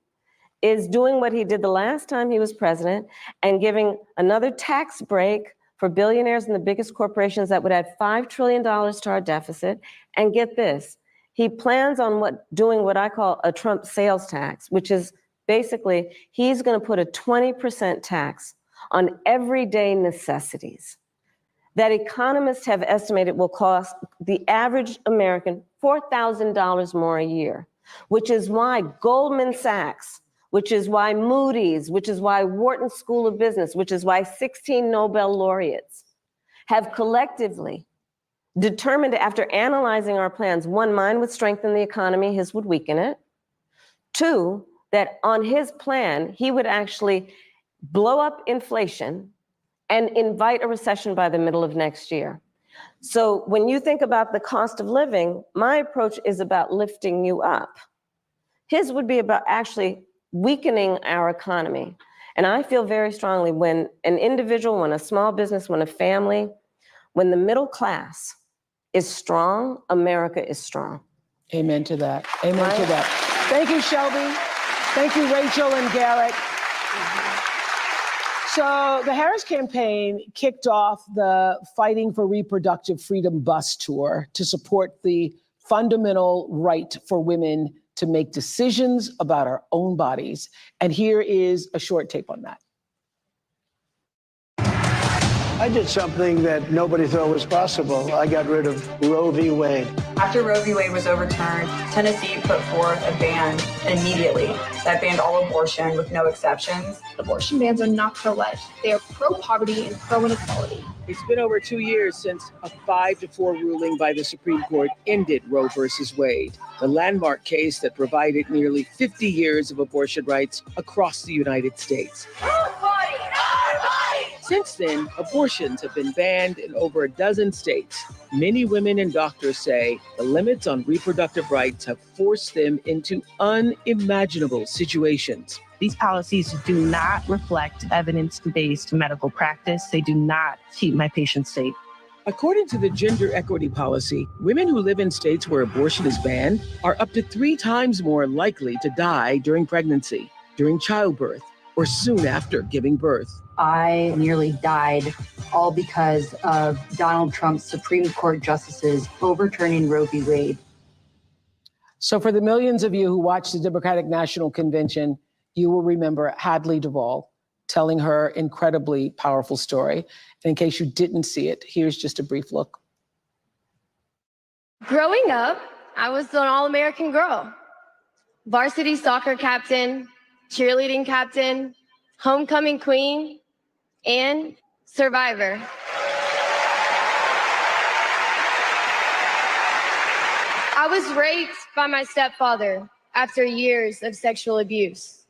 is doing what he did the last time he was president and giving another tax break for billionaires and the biggest corporations that would add $5 trillion to our deficit. And get this, he plans on doing what I call a Trump sales tax, which is basically he's going to put a 20% tax on everyday necessities that economists have estimated will cost the average American $4,000 more a year, which is why Goldman Sachs, which is why Moody's, which is why Wharton School of Business, which is why 16 Nobel laureates have collectively determined, after analyzing our plans, 1, mine would strengthen the economy, his would weaken it. 2, that on his plan, he would actually blow up inflation and invite a recession by the middle of next year. So when you think about the cost of living, my approach is about lifting you up. His would be about actually weakening our economy. And I feel very strongly when an individual, when a small business, when a family, when the middle class is strong, America is strong. Amen to that. Amen to that. Thank you, Shelby. Thank you, Rachel and Garrett. So the Harris campaign kicked off the Fighting for Reproductive Freedom bus tour to support the fundamental right for women to make decisions about our own bodies. And here is a short tape on that. I did something that nobody thought was possible. I got rid of Roe v. Wade. After Roe v. Wade was overturned, Tennessee put forth a ban immediately that banned all abortion with no exceptions. Abortion bans are not pro-life. They are pro-poverty and pro-inequality. It's been over 2 years since a 5-4 ruling by the Supreme Court ended Roe versus Wade, the landmark case that provided nearly 50 years of abortion rights across the United States. Since then, abortions have been banned in over a dozen states. Many women and doctors say the limits on reproductive rights have forced them into unimaginable situations. These policies do not reflect evidence-based medical practice. They do not keep my patients safe. According to the gender equity policy, women who live in states where abortion is banned are up to 3 times more likely to die during pregnancy, during childbirth, or soon after giving birth. I nearly died, all because of Donald Trump's Supreme Court justices overturning Roe v. Wade. So for the millions of you who watched the Democratic National Convention, you will remember Hadley Duvall telling her incredibly powerful story. And in case you didn't see it, here's just a brief look. Growing up, I was an all-American girl. Varsity soccer captain, cheerleading captain, homecoming queen, and survivor. I was raped by my stepfather after years of sexual abuse.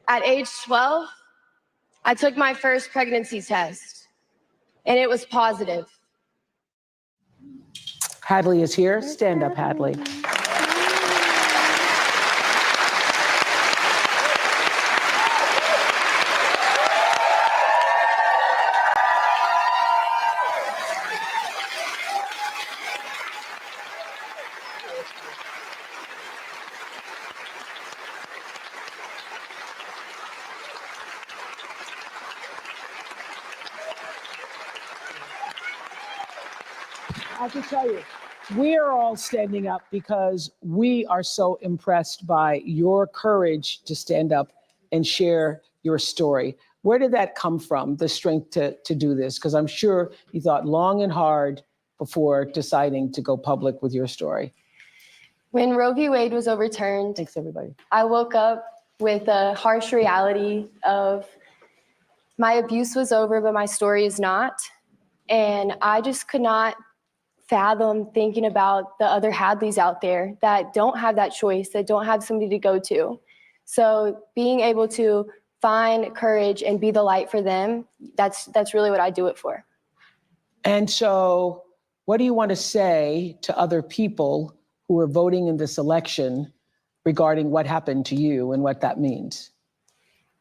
At age 12, I took my first pregnancy test, and it was positive. Hadley is here. Stand up, Hadley. I can tell you, we are all standing up because we are so impressed by your courage to stand up and share your story. Where did that come from, the strength to do this? Because I'm sure you thought long and hard before deciding to go public with your story. When Roe v. Wade was overturned, thanks everybody, I woke up with a harsh reality of my abuse was over, but my story is not. And I just could not fathom thinking about the other Hadleys out there that don't have that choice, that don't have somebody to go to. So being able to find courage and be the light for them, that's really what I do it for. And so what do you want to say to other people who are voting in this election regarding what happened to you and what that means?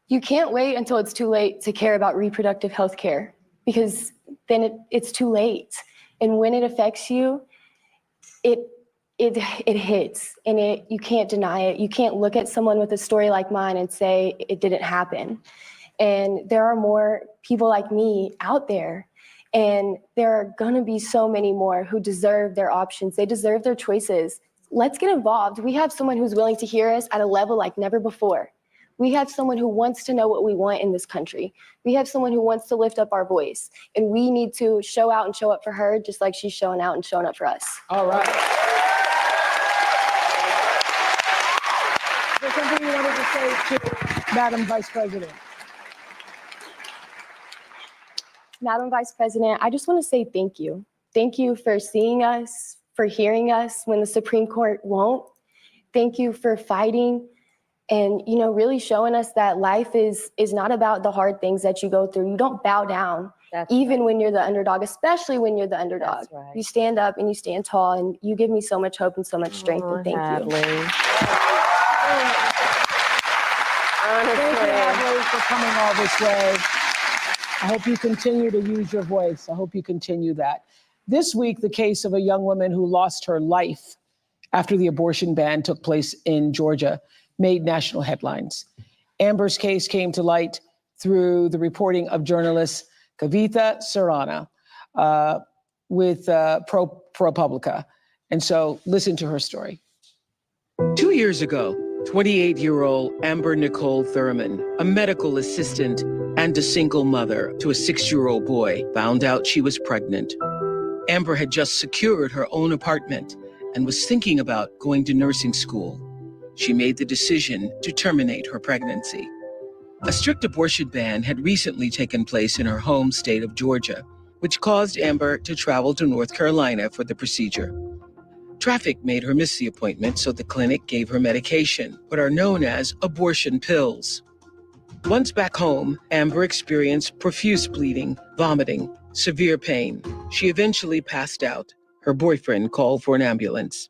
You can't wait until it's too late to care about reproductive health care, because then it's too late. And when it affects you, it hits, and you can't deny it. You can't look at someone with a story like mine and say it didn't happen. And there are more people like me out there, and there are gonna be so many more who deserve their options. They deserve their choices. Let's get involved. We have someone who's willing to hear us at a level like never before. We have someone who wants to know what we want in this country. We have someone who wants to lift up our voice, and we need to show out and show up for her just like she's showing out and showing up for us. All right. Is there something you wanted to say to Madam Vice President? Madam Vice President, I just want to say thank you. Thank you for seeing us, for hearing us when the Supreme Court won't. Thank you for fighting and, really showing us that life is not about the hard things that you go through. You don't bow down, even when you're the underdog, especially when you're the underdog. That's right. You stand up and you stand tall, and you give me so much hope and so much strength, and thank you. Thank you, Hadley, for coming all this way. I hope you continue to use your voice. I hope you continue that. This week, the case of a young woman who lost her life after the abortion ban took place in Georgia made national headlines. Amber's case came to light through the reporting of journalist Kavitha Surana with ProPublica. And so listen to her story. 2 years ago, 28-year-old Amber Nicole Thurman, a medical assistant and a single mother to a 6-year-old boy, found out she was pregnant. Amber had just secured her own apartment and was thinking about going to nursing school. She made the decision to terminate her pregnancy. A strict abortion ban had recently taken place in her home state of Georgia, which caused Amber to travel to North Carolina for the procedure. Traffic made her miss the appointment, so the clinic gave her medication, what are known as abortion pills. Once back home, Amber experienced profuse bleeding, vomiting, severe pain. She eventually passed out. Her boyfriend called for an ambulance.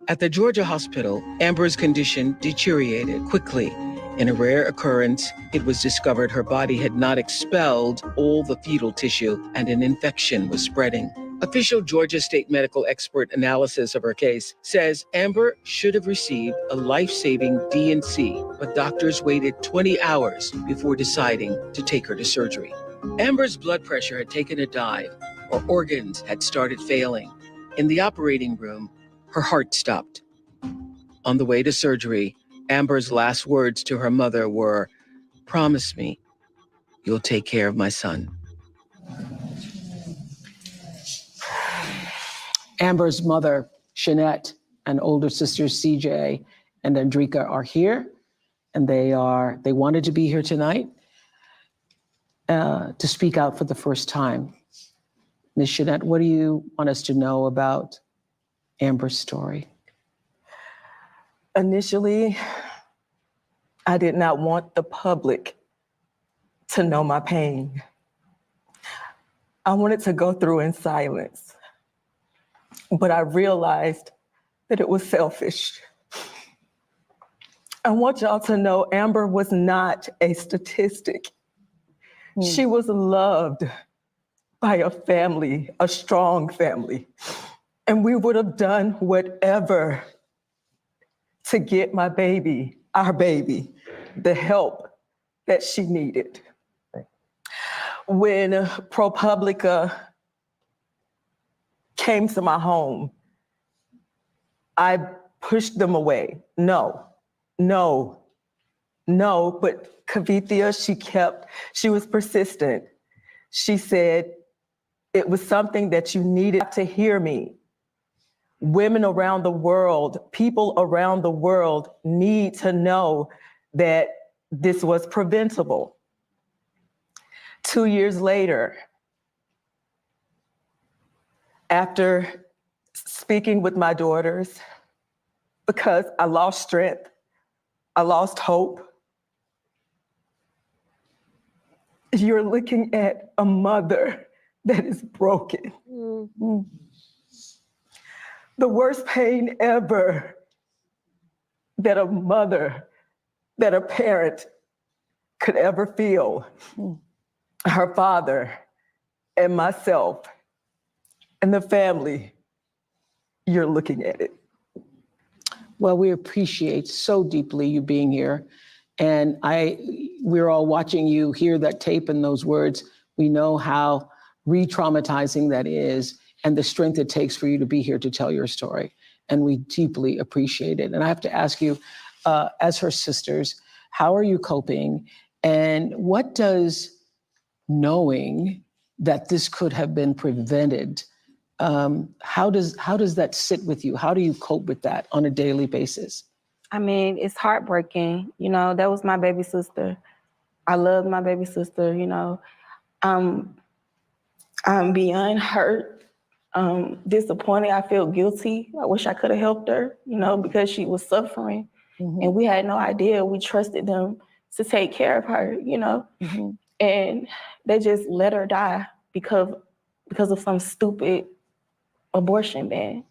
At the Georgia hospital, Amber's condition deteriorated quickly. In a rare occurrence, it was discovered her body had not expelled all the fetal tissue and an infection was spreading. Official Georgia State medical expert analysis of her case says Amber should have received a life-saving D&C, but doctors waited 20 hours before deciding to take her to surgery. Amber's blood pressure had taken a dive. Her organs had started failing. In the operating room, her heart stopped. On the way to surgery, Amber's last words to her mother were, "Promise me you'll take care of my son." Amber's mother, Shanette, and older sisters, CJ and Andrika, are here, and they wanted to be here tonight to speak out for the first time. Ms. Shanette, what do you want us to know about Amber's story? Initially, I did not want the public to know my pain. I wanted to go through in silence, but I realized that it was selfish. I want y'all to know Amber was not a statistic. She was loved by a family, a strong family, and we would have done whatever to get my baby, our baby, the help that she needed. When ProPublica came to my home, I pushed them away. No, but Kavithia, she was persistent. She said, it was something that you needed to hear me. Women around the world, people around the world need to know that this was preventable. 2 years later, after speaking with my daughters, because I lost strength, I lost hope, you're looking at a mother that is broken. The worst pain ever that a mother, that a parent could ever feel. Her father and myself and the family, you're looking at it. Well, we appreciate so deeply you being here. And we're all watching you hear that tape and those words. We know how re-traumatizing that is and the strength it takes for you to be here to tell your story. And we deeply appreciate it. And I have to ask you, as her sisters, how are you coping? And what does knowing that this could have been prevented, how does that sit with you? How do you cope with that on a daily basis? I mean, it's heartbreaking. You know, that was my baby sister. I love my baby sister, you know. I'm beyond hurt, disappointed. I feel guilty. I wish I could have helped her, you know, because she was suffering. And we had no idea. We trusted them to take care of her, you know. And they just let her die because of some stupid abortion ban.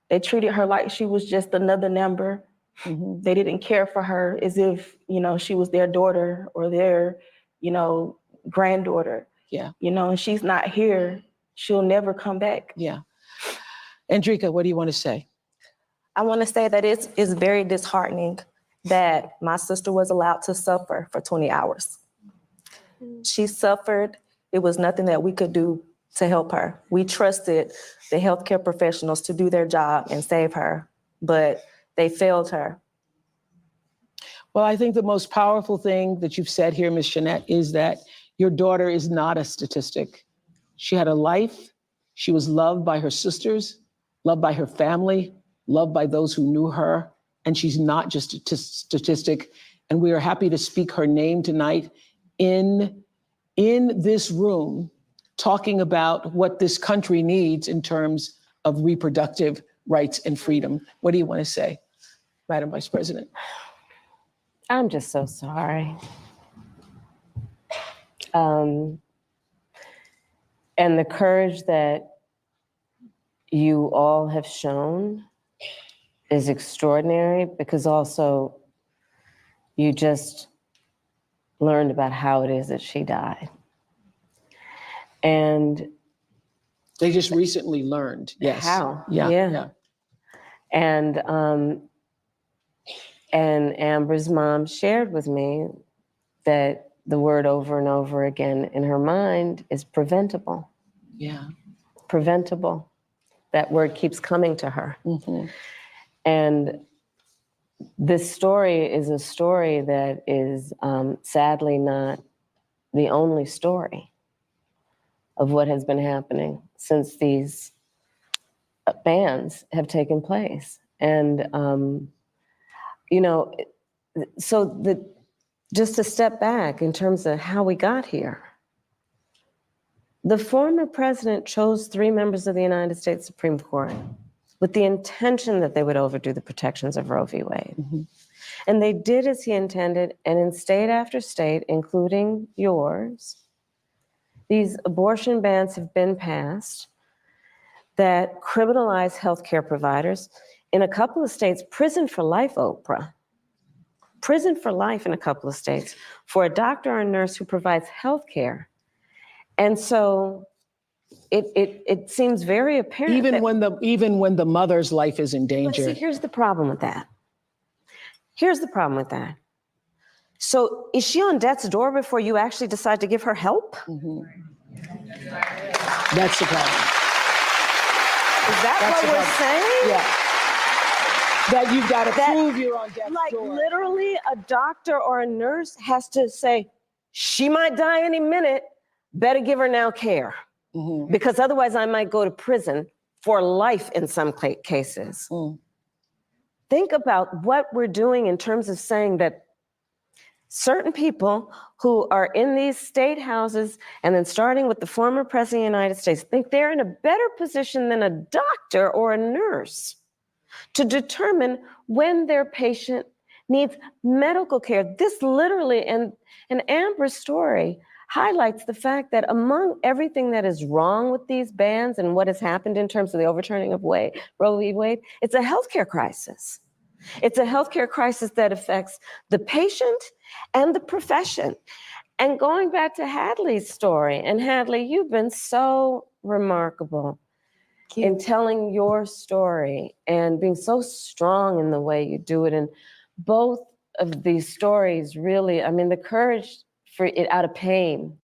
They treated her like she was just another number. They didn't care for her as if, you know, she was their daughter or their, you know, granddaughter. Yeah. You know, and she's not here. She'll never come back. Yeah. Andrika, what do you want to say? I want to say that it's very disheartening that my sister was allowed to suffer for 20 hours. She suffered. It was nothing that we could do to help her. We trusted the healthcare professionals to do their job and save her, but they failed her. Well, I think the most powerful thing that you've said here, Ms. Jeanette, is that your daughter is not a statistic. She had a life. She was loved by her sisters, loved by her family, loved by those who knew her. And she's not just a statistic. And we are happy to speak her name tonight in this room, talking about what this country needs in terms of reproductive rights and freedom. What do you want to say, Madam Vice President? I'm just so sorry. And the courage that you all have shown is extraordinary, because also you just learned about how it is that she died. And they just recently learned, yes. How? Yeah. And Amber's mom shared with me that the word over and over again in her mind is preventable. Yeah. Preventable. That word keeps coming to her. Mm-hmm. And this story is a story that is sadly not the only story of what has been happening since these bans have taken place. And, just to step back in terms of how we got here, the former president chose 3 members of the United States Supreme Court with the intention that they would overdo the protections of Roe v. Wade. Mm-hmm. And they did as he intended, and in state after state, including yours, these abortion bans have been passed that criminalize healthcare providers. In a couple of states, prison for life, Oprah. Prison for life in a couple of states for a doctor or a nurse who provides healthcare. And so it seems very apparent. Even when the mother's life is in danger. See, here's the problem with that. So is she on death's door before you actually decide to give her help? Mm-hmm. That's the problem. Is that what we're saying? Yeah. That you've got to prove you're on death's door. Like literally a doctor or a nurse has to say, she might die any minute, better give her now care. Mm-hmm. Because otherwise I might go to prison for life in some cases. Mm. Think about what we're doing in terms of saying that certain people who are in these state houses, and then starting with the former president of the United States, think they're in a better position than a doctor or a nurse to determine when their patient needs medical care. This literally, and Amber's story highlights the fact that among everything that is wrong with these bans and what has happened in terms of the overturning of Roe v. Wade, it's a healthcare crisis. It's a healthcare crisis that affects the patient and the profession. And going back to Hadley's story, and Hadley, you've been so remarkable in telling your story and being so strong in the way you do it. And both of these stories really, the courage for it out of pain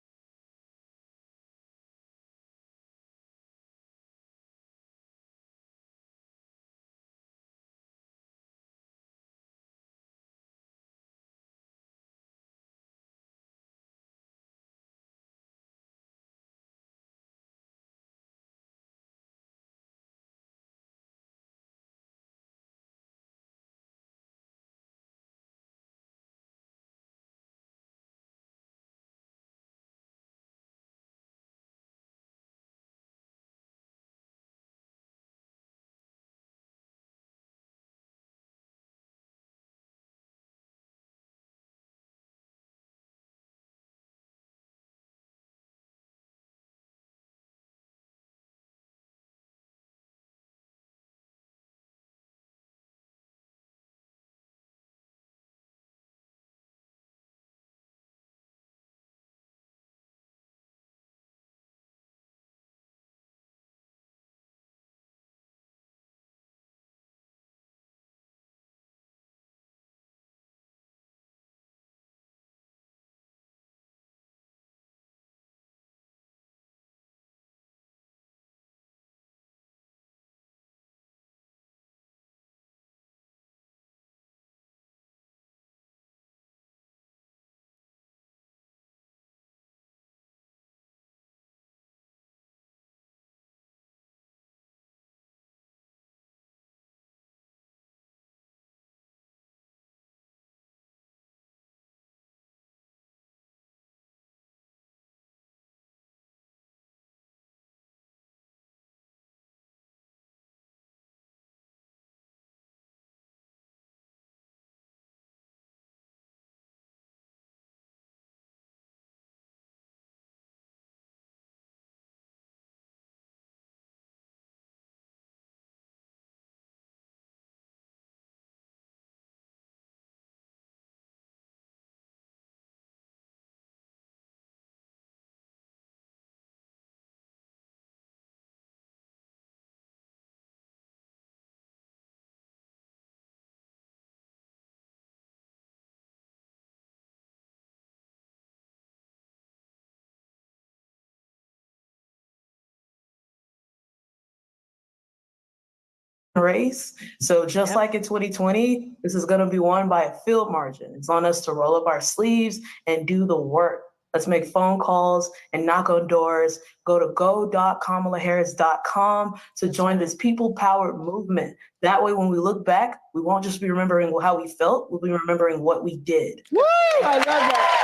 race. So just like in 2020, this is going to be won by a field margin. It's on us to roll up our sleeves and do the work. Let's make phone calls and knock on doors. Go to go.kamalaharris.com to join this people-powered movement. That way, when we look back, we won't just be remembering how we felt, we'll be remembering what we did. Woo! I love that.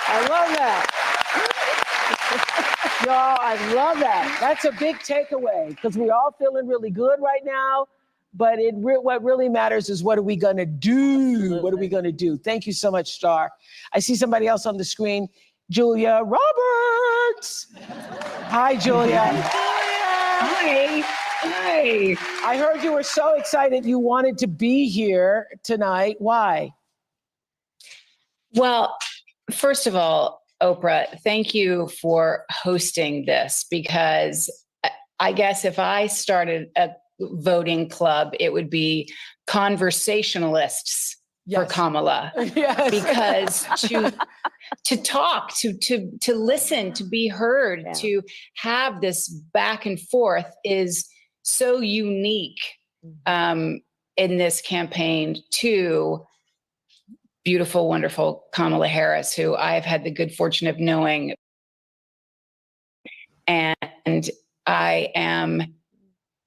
I love that. Y'all, I love that. That's a big takeaway because we're all feeling really good right now. But what really matters is what are we going to do? Absolutely. What are we going to do? Thank you so much, Star. I see somebody else on the screen, Julia Roberts. Hi, Julia. Hi. Hi. I heard you were so excited you wanted to be here tonight. Why? Well, first of all, Oprah, thank you for hosting this, because I guess if I started a voting club, it would be conversationalists for Kamala. Yes. Because to talk, to listen, to be heard, to have this back and forth is so unique in this campaign to beautiful, wonderful Kamala Harris, who I've had the good fortune of knowing. And I am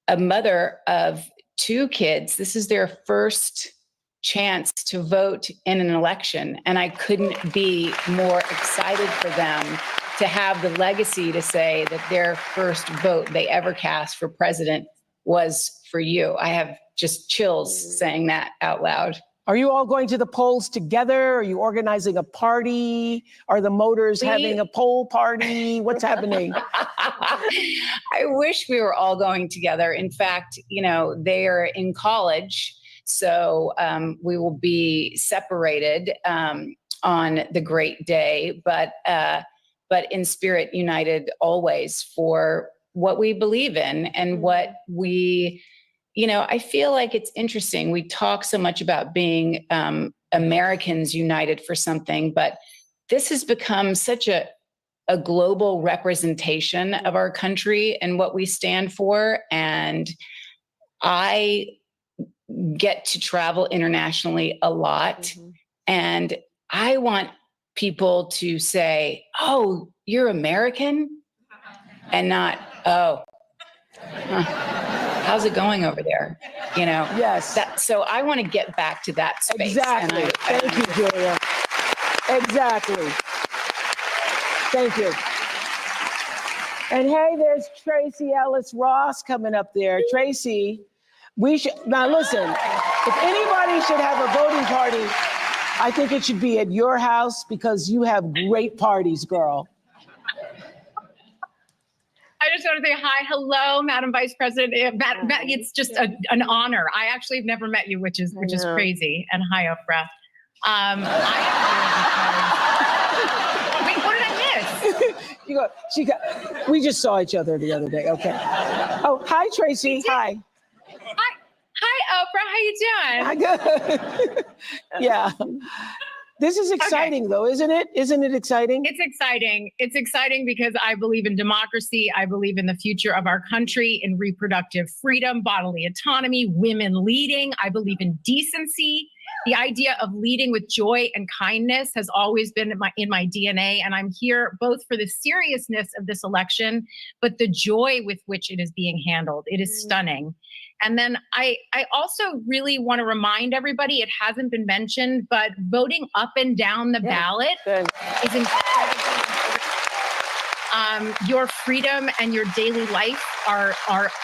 a mother of 2 kids. This is their first chance to vote in an election. And I couldn't be more excited for them to have the legacy to say that their first vote they ever cast for president was for you. I have just chills saying that out loud. Are you all going to the polls together? Are you organizing a party? Are the Motors having a poll party? What's happening? I wish we were all going together. In fact, they are in college, so we will be separated on the great day, but in spirit united always for what we believe in and what we. I feel like it's interesting. We talk so much about being Americans united for something, but this has become such a global representation of our country and what we stand for. And I get to travel internationally a lot. And I want people to say, "Oh, you're American," and not, "Oh, how's it going over there?" Yes. So I want to get back to that space. Exactly. Thank you, Julia. Exactly. Thank you. And hey, there's Tracy Ellis Ross coming up there. Tracy, now listen, if anybody should have a voting party, I think it should be at your house because you have great parties, girl. I just want to say hi. Hello, Madam Vice President. It's just an honor. I actually have never met you, which is crazy. And hi, Oprah. Wait, what did I miss? We just saw each other the other day. Okay. Oh, hi, Tracy. Hi. Hi, Oprah. How you doing? Hi, good. Yeah. This is exciting, though, isn't it? Isn't it exciting? It's exciting. It's exciting because I believe in democracy. I believe in the future of our country, in reproductive freedom, bodily autonomy, women leading. I believe in decency. The idea of leading with joy and kindness has always been in my DNA. And I'm here both for the seriousness of this election, but the joy with which it is being handled. It is stunning. And then I also really want to remind everybody, it hasn't been mentioned, but voting up and down the ballot is incredibly important. Your freedom and your daily life are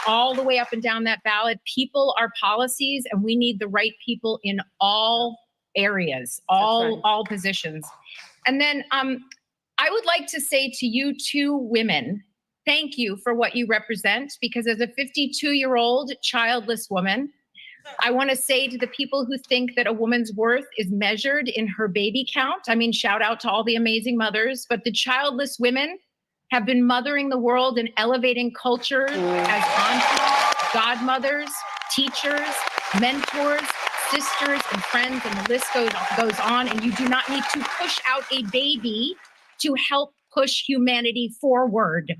all the way up and down that ballot. People are policies, and we need the right people in all areas, all positions. And then I would like to say to you 2 women, thank you for what you represent, because as a 52-year-old childless woman, I want to say to the people who think that a woman's worth is measured in her baby count, I mean, shout out to all the amazing mothers, but the childless women have been mothering the world and elevating culture as aunties, godmothers, teachers, mentors, sisters, and friends, and the list goes on. And you do not need to push out a baby to help push humanity forward.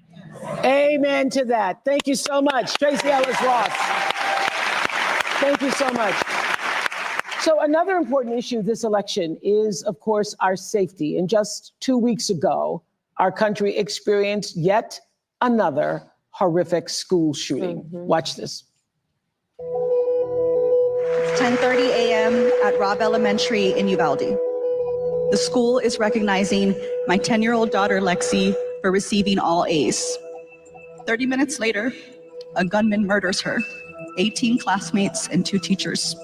Amen to that. Thank you so much, Tracy Ellis Ross. Thank you so much. So another important issue this election is, of course, our safety. And just 2 weeks ago, our country experienced yet another horrific school shooting. Watch this. It's 10:30 a.m. at Robb Elementary in Uvalde. The school is recognizing my 10-year-old daughter, Lexi, for receiving all A's. 30 minutes later, a gunman murders her, 18 classmates and 2 teachers.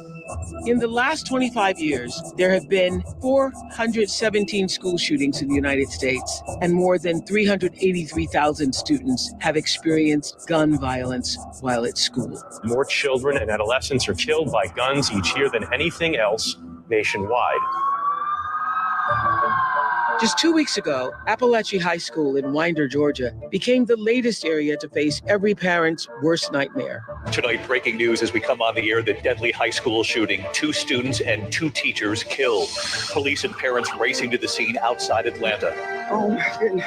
In the last 25 years, there have been 417 school shootings in the United States, and more than 383,000 students have experienced gun violence while at school. More children and adolescents are killed by guns each year than anything else nationwide. Just 2 weeks ago, Appalachia High School in Winder, Georgia, became the latest area to face every parent's worst nightmare. Tonight, breaking news as we come on the air, the deadly high school shooting. 2 students and 2 teachers killed. Police and parents racing to the scene outside Atlanta. Oh my goodness.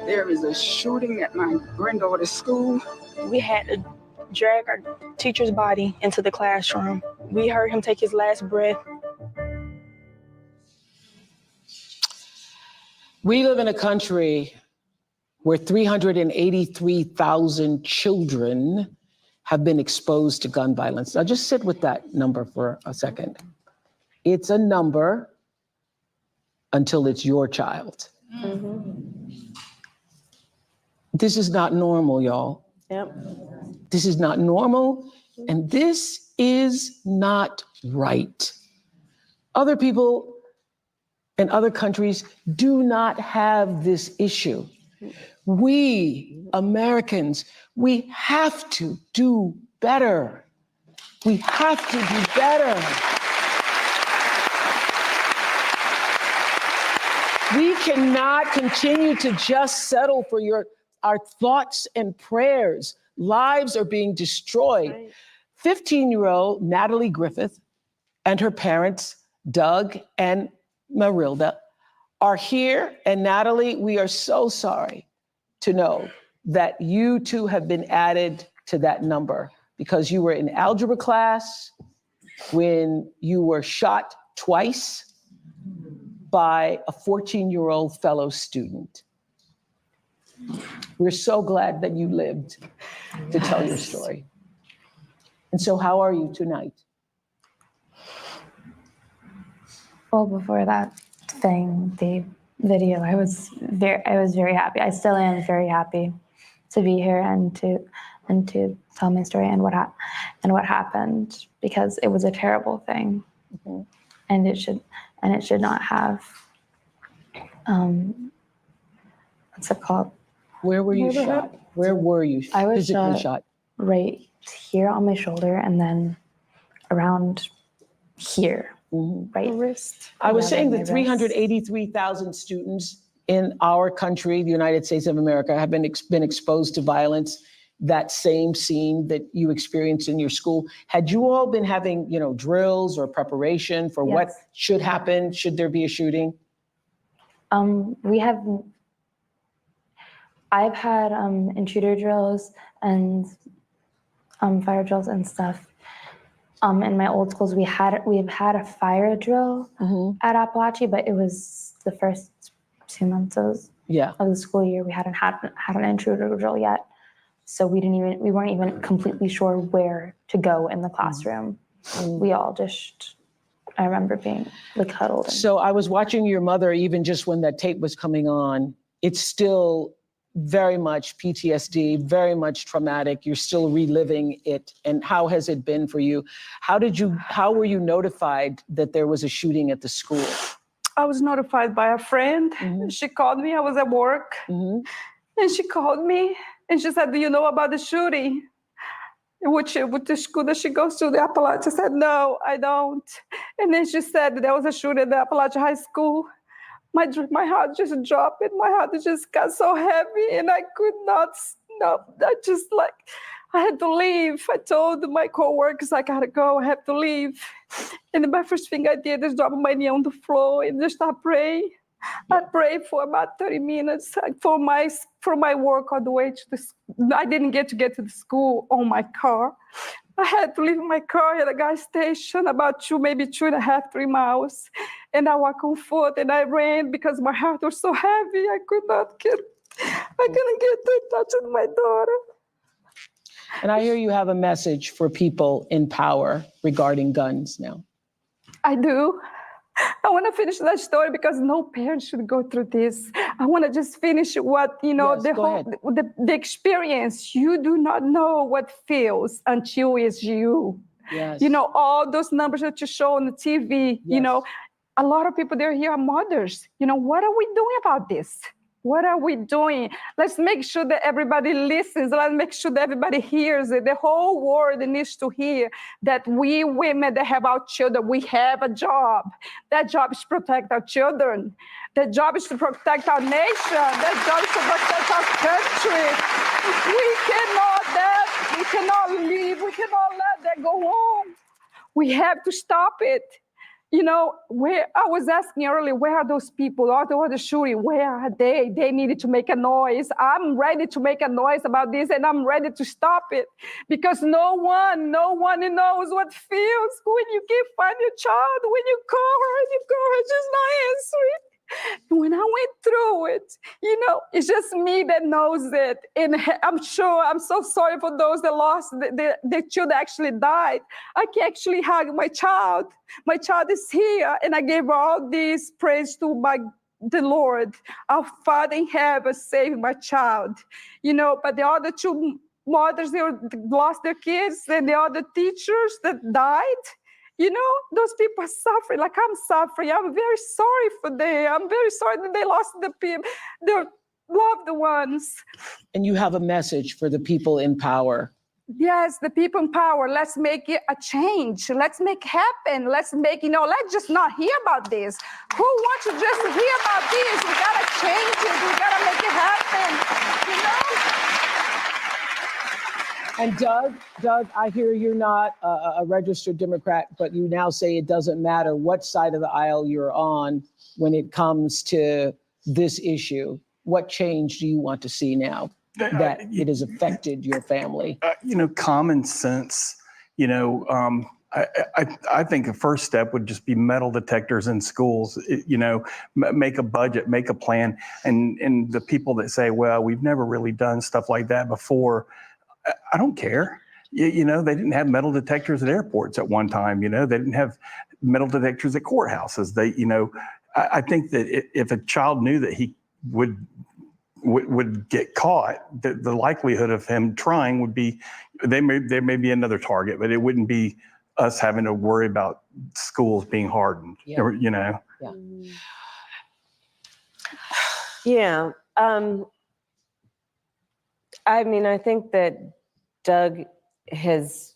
There is a shooting at my granddaughter's school. We had to drag our teacher's body into the classroom. We heard him take his last breath. We live in a country where 383,000 children have been exposed to gun violence. Now just sit with that number for a second. It's a number until it's your child. This is not normal, y'all. Yep. This is not normal, and this is not right. Other people in other countries do not have this issue. We, Americans, we have to do better. We have to do better. We cannot continue to just settle for our thoughts and prayers. Lives are being destroyed. 15-year-old Natalie Griffith and her parents, Doug and Marilda, are here. And Natalie, we are so sorry to know that you too have been added to that number because you were in algebra class when you were shot twice by a 14-year-old fellow student. We're so glad that you lived to tell your story. And so how are you tonight? Well, before that thing, the video, I was very happy. I still am very happy to be here and to tell my story and what happened, because it was a terrible thing, and it should not have. What's it called? Where were you shot? Where were you I was physically shot? Right here on my shoulder, and then around here. Right wrist. I was saying my that wrist. 383,000 students in our country, the United States of America, have been exposed to violence. That same scene that you experienced in your school. Had you all been having, drills or preparation for what should happen? Should there be a shooting? I've had intruder drills and fire drills and stuff. In my old schools, we've had a fire drill at Appalachia, but it was the first 2 months of the school year. We hadn't had an intruder drill yet, so we weren't even completely sure where to go in the classroom. We all I remember being huddled. So I was watching your mother, even just when that tape was coming on. It's still very much PTSD, very much traumatic. You're still reliving it. And how has it been for you? How were you notified that there was a shooting at the school? I was notified by a friend. She called me. I was at work. And she called me and she said, "Do you know about the shooting?" With the school that she goes to, the Appalachia. I said, "No, I don't." And then she said there was a shooting at the Appalachia High School. My heart just dropped, and my heart just got so heavy, and I could not stop. I had to leave. I told my coworkers, "I gotta go, I have to leave." And then my first thing I did is drop my knee on the floor and just start praying. I prayed for about 30 minutes for my work all the way to the. I didn't get to the school on my car. I had to leave my car at a gas station about maybe 2.5, 3 miles. And I walked on foot and I ran because my heart was so heavy. I couldn't get to touch my daughter. And I hear you have a message for people in power regarding guns now. I do. I want to finish that story because no parent should go through this. I want to just finish what, Yes, the experience. You do not know what feels until it's you. Yes. All those numbers that you show on the TV, a lot of people there here are mothers. What are we doing about this? What are we doing? Let's make sure that everybody listens. Let's make sure that everybody hears it. The whole world needs to hear that we women that have our children, we have a job. That job is to protect our children. That job is to protect our nation. That job is to protect our country. We cannot leave. We cannot let that go on. We have to stop it. Where I was asking earlier, where are those people? All the shooting, where are they? They needed to make a noise. I'm ready to make a noise about this, and I'm ready to stop it because no one knows what feels when you can't find your child, when you call her and you call her just not answering. When I went through it, it's just me that knows it. And I'm so sorry for those that lost their children actually died. I can actually hug my child. My child is here. And I gave all this praise to the Lord. Our Father in heaven saved my child. But the other two mothers, they lost their kids, and the other teachers that died. Those people are suffering like I'm suffering. I'm very sorry for them. I'm very sorry that they lost their loved ones. And you have a message for the people in power. Yes, the people in power. Let's make it a change. Let's make it happen. Let's make, let's just not hear about this. Who wants to just hear about this? We got to change it. We got to make it happen, And Doug, I hear you're not a registered Democrat, but you now say it doesn't matter what side of the aisle you're on when it comes to this issue. What change do you want to see now that it has affected your family? Common sense. I think a first step would just be metal detectors in schools. Make a budget, make a plan, and the people that say, "Well, we've never really done stuff like that before." I don't care. They didn't have metal detectors at airports at one time. They didn't have metal detectors at courthouses. I think that if a child knew that he would get caught, the likelihood of him trying would be, there may be another target, but it wouldn't be us having to worry about schools being hardened. Yeah. Yeah. I think that Doug has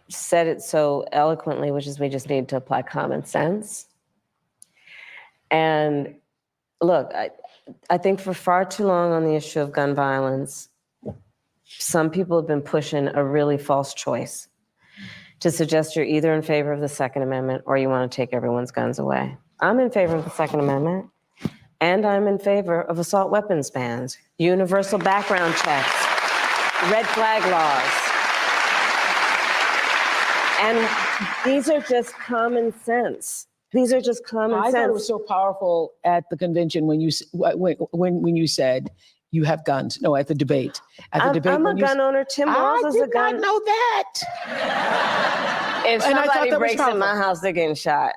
said it so eloquently, which is we just need to apply common sense. And look, I think for far too long on the issue of gun violence, some people have been pushing a really false choice to suggest you're either in favor of the Second Amendment or you want to take everyone's guns away. I'm in favor of the Second Amendment. And I'm in favor of assault weapons bans, universal background checks, red flag laws. And these are just common sense. These are just common sense. I thought it was so powerful at the convention when you said you have guns. No, at the debate. I'm a gun owner. Tim Walz is a gun. I did not know that. If somebody breaks in my house, they're getting shot.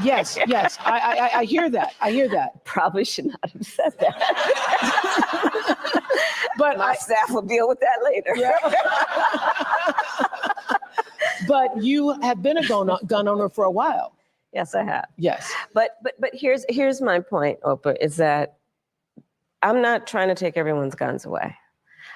Yes. I hear that. Probably should not have said that. But my staff will deal with that later. Yeah. But you have been a gun owner for a while. Yes, I have. Yes. But here's my point, Oprah, is that I'm not trying to take everyone's guns away.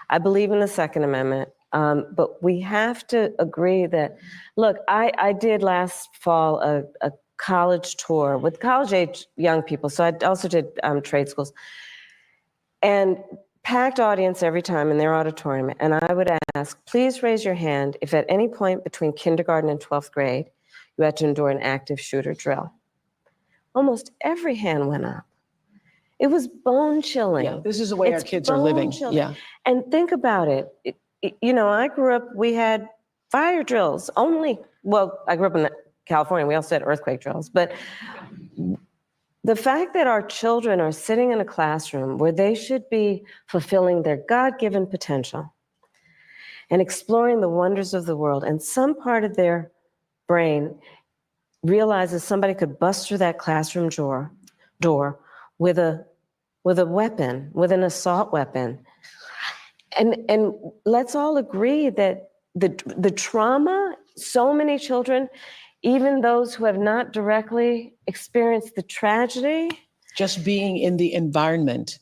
I believe in the Second Amendment. But we have to agree that, look, I did last fall a college tour with college-age young people. So I also did trade schools. And packed audience every time in their auditorium. And I would ask, please raise your hand if at any point between kindergarten and 12th grade, you had to endure an active shooter drill. almost every hand went up. It was bone chilling. Yeah, this is the way our kids are living. Yeah. And think about it. You know, I grew up, we had fire drills only. Well, I grew up in California. We also had earthquake drills. But the fact that our children are sitting in a classroom where they should be fulfilling their God-given potential and exploring the wonders of the world, and some part of their brain realizes somebody could bust through that classroom door with a weapon, with an assault weapon. And let's all agree that the trauma, so many children, even those who have not directly experienced the tragedy. Just being in the environment,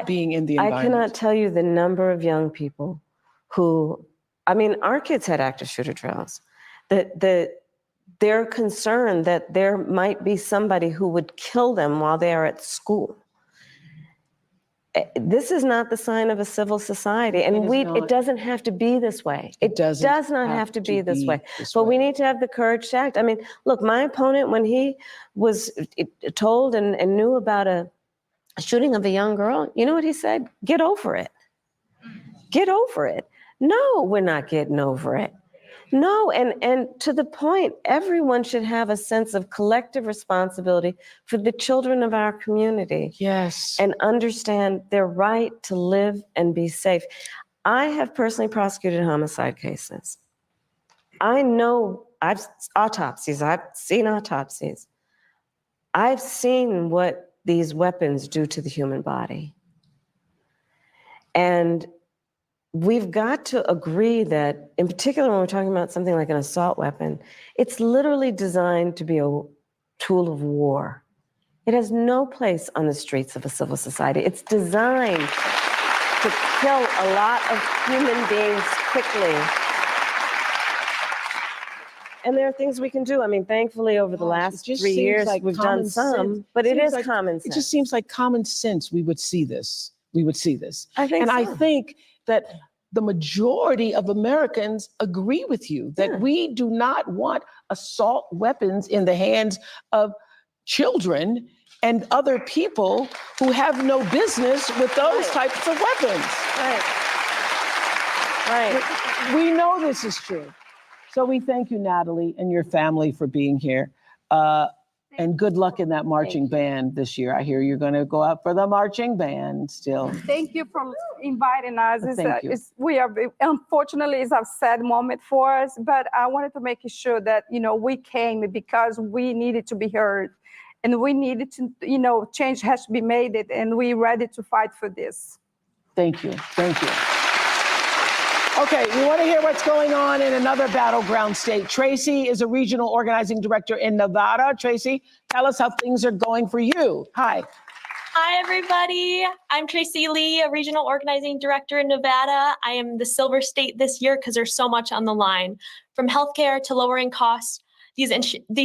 being in the environment. I cannot tell you the number of young people who, I mean, our kids had active shooter drills. They're concerned that there might be somebody who would kill them while they are at school. This is not the sign of a civil society, and it doesn't have to be this way. It does not have to be this way. But we need to have the courage to act. I mean, look, my opponent, when he was told and knew about a shooting of a young girl, you know what he said? Get over it. Get over it. No, we're not getting over it. No, and to the point, everyone should have a sense of collective responsibility for the children of our community. Yes. And understand their right to live and be safe. I have personally prosecuted homicide cases. I know I've seen autopsies. I've seen what these weapons do to the human body. And we've got to agree that, in particular, when we're talking about something like an assault weapon, it's literally designed to be a tool of war. It has no place on the streets of a civil society. It's designed to kill a lot of human beings quickly. And there are things we can do. I mean, thankfully, over the last 3 years, we've done some, but it is common sense. It just seems like common sense we would see this. I think I think that the majority of Americans agree with you that we do not want assault weapons in the hands of children and other people who have no business with those types of weapons. Right. We know this is true. So we thank you, Natalie, and your family for being here. And good luck in that marching band this year. I hear you're going to go out for the marching band still. Thank you for inviting us. Thank you. Unfortunately, it's a sad moment for us, but I wanted to make sure that, we came because we needed to be heard and we needed to, change has to be made, and we're ready to fight for this. Thank you. Thank you. Okay, we want to hear what's going on in another battleground state. Tracy is a regional organizing director in Nevada. Tracy, tell us how things are going for you. Hi. Hi, everybody. I'm Tracy Lee, a regional organizing director in Nevada. I am the silver state this year because there's so much on the line. From healthcare to lowering costs, these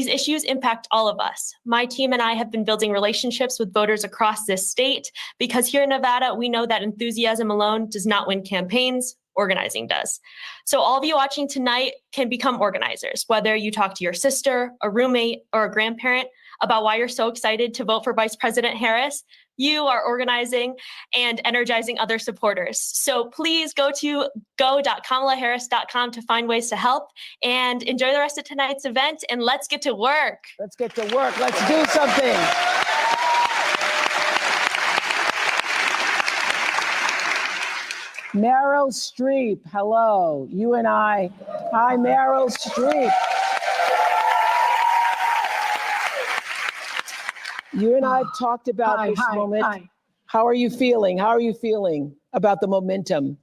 issues impact all of us. My team and I have been building relationships with voters across this state because here in Nevada, we know that enthusiasm alone does not win campaigns. Organizing does. So all of you watching tonight can become organizers, whether you talk to your sister, a roommate, or a grandparent about why you're so excited to vote for Vice President Harris. You are organizing and energizing other supporters. So please go to go.kamalaharris.com to find ways to help and enjoy the rest of tonight's event, and let's get to work. Let's get to work. Let's do something. Meryl Streep, hello. You and I. Hi, Meryl Streep. You and I talked about this moment. Hi. How are you feeling? How are you feeling about the momentum?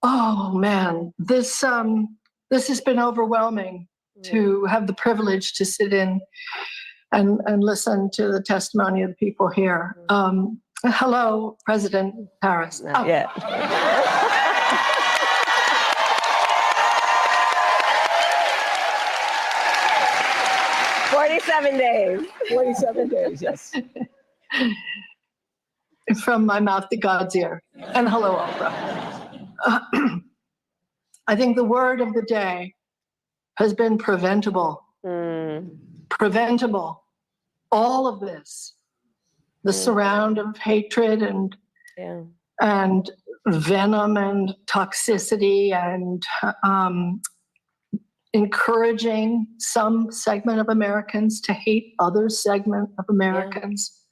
Oh man, this has been overwhelming to have the privilege to sit in and listen to the testimony of the people here. Hello, President Harris. Not yet. 47 days. 47 days, yes. From my mouth to God's ear. And hello, Oprah. I think the word of the day has been preventable. Preventable. all of this, the surround of hatred and venom and toxicity and encouraging some segment of Americans to hate other segment of Americans.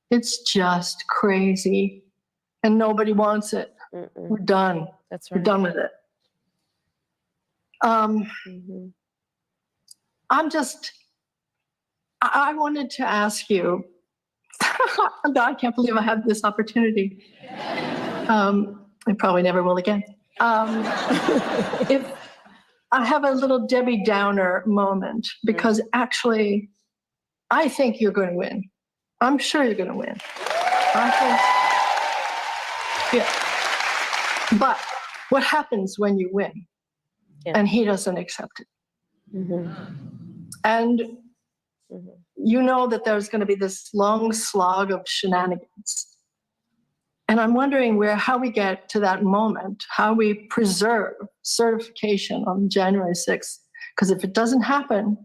It's just crazy. And nobody wants it. We're done. That's right. We're done with it. I wanted to ask you, I can't believe I had this opportunity. I probably never will again. If I have a little Debbie Downer moment, because actually, I think you're going to win. I'm sure you're going to win. But what happens when you win and he doesn't accept it? And you know that there's going to be this long slog of shenanigans. And I'm wondering how we get to that moment, how we preserve certification on January 6th. Because if it doesn't happen,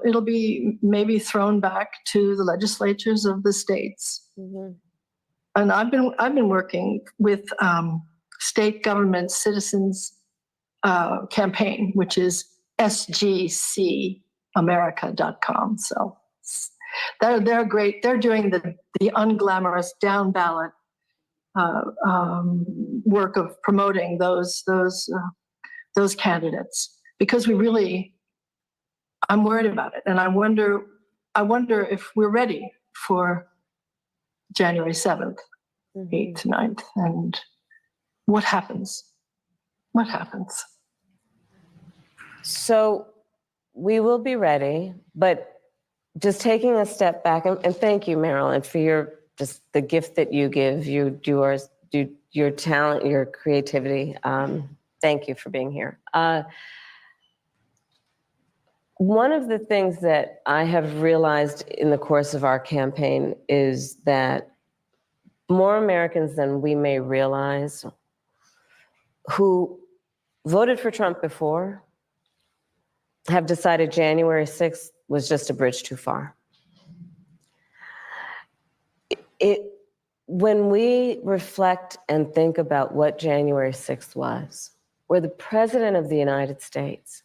it'll be maybe thrown back to the legislatures of the states. And I've been working with state government citizens campaign, which is sgcamerica.com. So they're great. They're doing the unglamorous down ballot work of promoting those candidates, because I'm worried about it, and I wonder if we're ready for January 7th, 8th, 9th, and what happens? What happens? So we will be ready, but just taking a step back, and thank you, Marilyn, for just the gift that you give, your talent, your creativity. Thank you for being here. One of the things that I have realized in the course of our campaign is that more Americans than we may realize who voted for Trump before have decided January 6th was just a bridge too far. When we reflect and think about what January 6th was, where the President of the United States,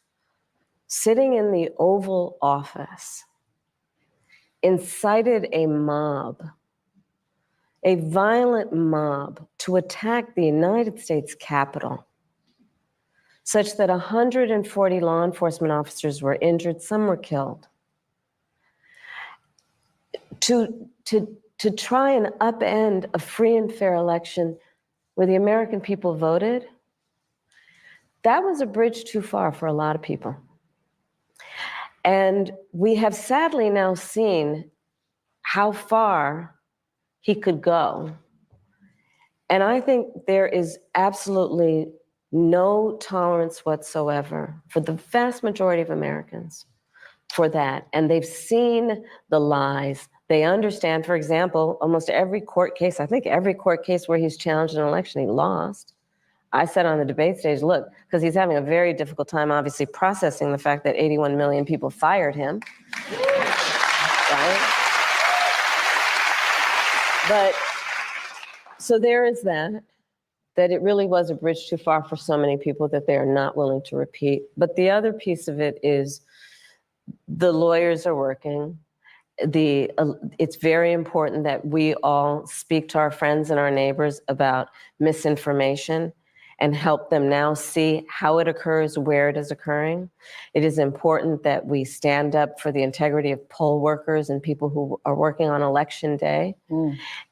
sitting in the Oval Office, incited a mob, a violent mob, to attack the United States Capitol, such that 140 law enforcement officers were injured, some were killed. To try and upend a free and fair election where the American people voted, that was a bridge too far for a lot of people. And we have sadly now seen how far he could go. And I think there is absolutely no tolerance whatsoever for the vast majority of Americans for that. And they've seen the lies. They understand, for example, almost every court case, I think every court case where he's challenged an election, he lost. I said on the debate stage, look, because he's having a very difficult time, obviously, processing the fact that 81 million people fired him, right? But, so there is that it really was a bridge too far for so many people that they are not willing to repeat. But the other piece of it is the lawyers are working. It's very important that we all speak to our friends and our neighbors about misinformation and help them now see how it occurs, where it is occurring. It is important that we stand up for the integrity of poll workers and people who are working on election day.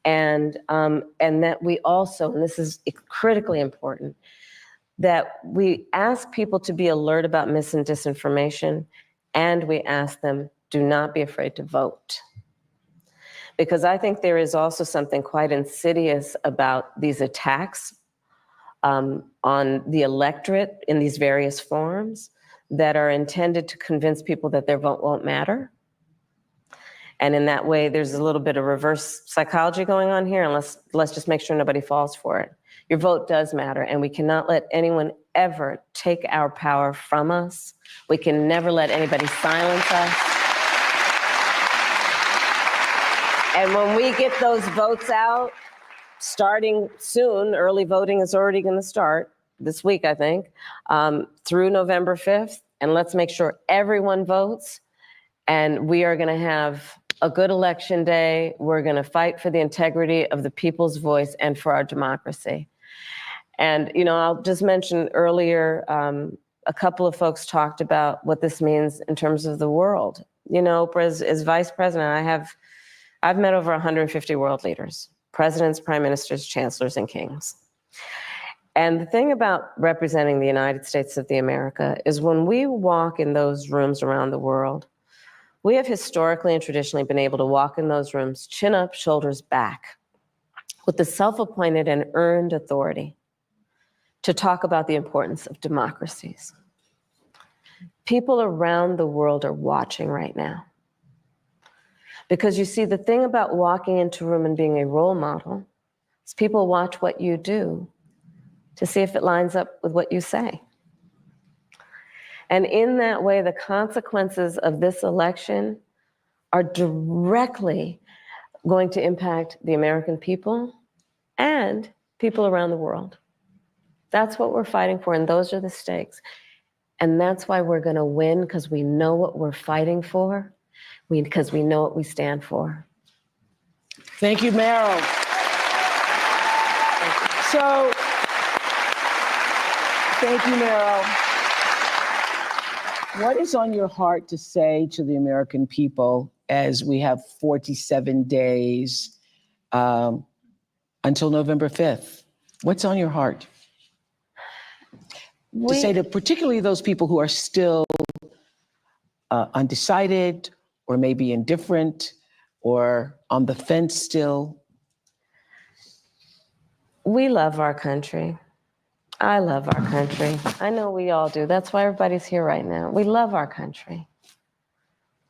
And that we also, and this is critically important, that we ask people to be alert about mis and disinformation, and we ask them, do not be afraid to vote. Because I think there is also something quite insidious about these attacks on the electorate in these various forms that are intended to convince people that their vote won't matter. And in that way, there's a little bit of reverse psychology going on here, and let's just make sure nobody falls for it. Your vote does matter, and we cannot let anyone ever take our power from us. We can never let anybody silence us. And when we get those votes out, starting soon, early voting is already going to start this week, I think, through November 5th. And let's make sure everyone votes. And we are going to have a good election day. We're going to fight for the integrity of the people's voice and for our democracy. And, you know, I'll just mention earlier, a couple of folks talked about what this means in terms of the world. You know, Oprah, as vice president, I've met over 150 world leaders, presidents, prime ministers, chancellors, and kings. And the thing about representing the United States of America is when we walk in those rooms around the world, we have historically and traditionally been able to walk in those rooms, chin up, shoulders back, with the self-appointed and earned authority to talk about the importance of democracies. People around the world are watching right now. Because you see, the thing about walking into a room and being a role model is people watch what you do to see if it lines up with what you say. And in that way, the consequences of this election are directly going to impact the American people and people around the world. That's what we're fighting for, and those are the stakes. And that's why we're going to win, because we know what we're fighting for, because we know what we stand for. Thank you, Meryl. So, thank you, Meryl. What is on your heart to say to the American people as we have 47 days until November 5th? What's on your heart? To say to particularly those people who are still undecided or maybe indifferent or on the fence still? We love our country. I love our country. I know we all do. That's why everybody's here right now. We love our country.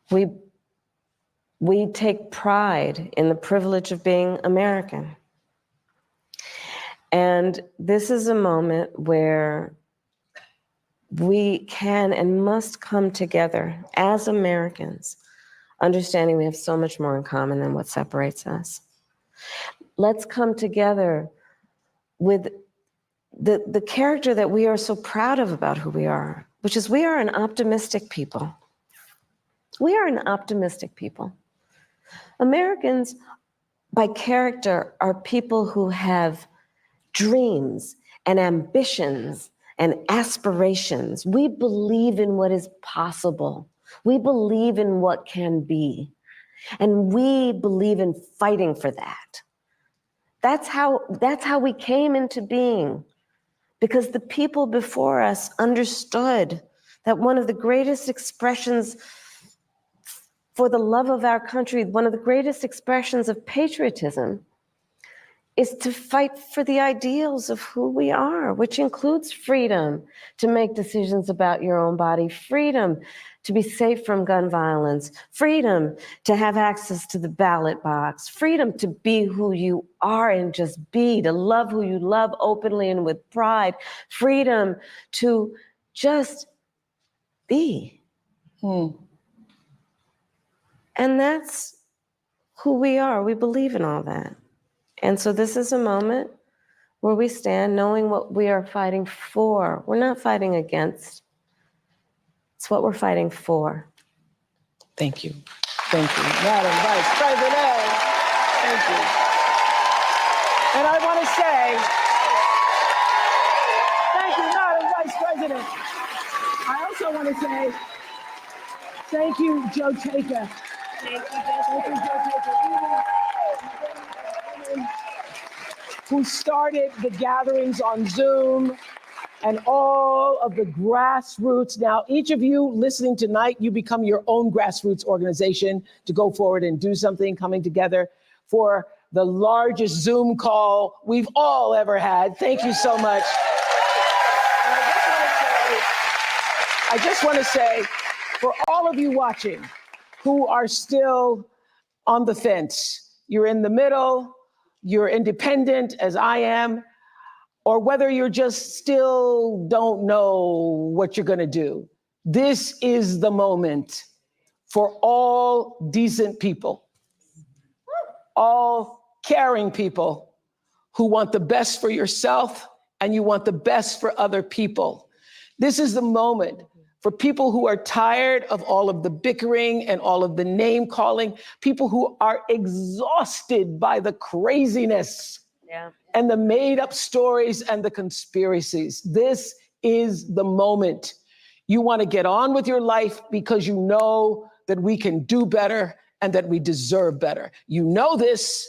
We take pride in the privilege of being American. And this is a moment where we can and must come together as Americans, understanding we have so much more in common than what separates us. Let's come together with the character that we are so proud of about who we are, which is we are an optimistic people. We are an optimistic people. Americans, by character, are people who have dreams and ambitions and aspirations. We believe in what is possible. We believe in what can be. And we believe in fighting for that. That's how we came into being. Because the people before us understood that one of the greatest expressions for the love of our country, one of the greatest expressions of patriotism, is to fight for the ideals of who we are, which includes freedom to make decisions about your own body, freedom to be safe from gun violence, freedom to have access to the ballot box, freedom to be who you are and just be, to love who you love openly and with pride, freedom to just be. And that's who we are. We believe in all that. And so this is a moment where we stand knowing what we are fighting for. We're not fighting against. It's what we're fighting for. Thank you. Thank you, Madam Vice President. Thank you. And I want to say, thank you, Madam Vice President. I also want to say, thank you, Joe Taker. Thank you, Joe Taker. Who started the gatherings on Zoom and all of the grassroots. Now, each of you listening tonight, you become your own grassroots organization to go forward and do something, coming together for the largest Zoom call we've all ever had. Thank you so much. And I just want to say, for all of you watching who are still on the fence, you're in the middle, you're independent as I am, or whether you're just still don't know what you're going to do. This is the moment for all decent people all caring people who want the best for yourself and you want the best for other people. This is the moment for people who are tired of all of the bickering and all of the name calling, people who are exhausted by the craziness and the made up stories and the conspiracies. This is the moment. You want to get on with your life because you know that we can do better and that we deserve better. You know this.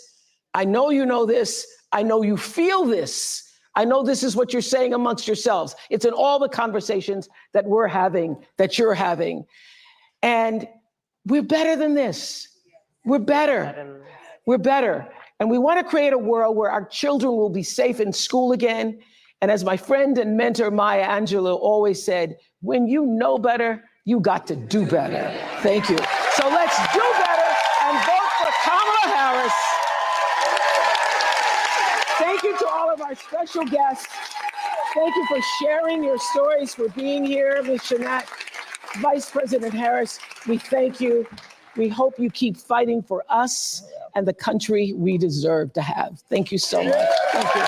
I know you know this. I know you feel this. I know this is what you're saying amongst yourselves. It's in all the conversations that we're having, that you're having. And we're better than this. We're better. We're better. And we want to create a world where our children will be safe in school again. And as my friend and mentor, Maya Angelou, always said, when you know better, you got to do better. Thank you. So let's do better and vote for Kamala Harris. Thank you to all of our special guests. Thank you for sharing your stories, for being here, Ms. Shanat. Vice President Harris, we thank you. We hope you keep fighting for us and the country we deserve to have. Thank you so much. Thank you.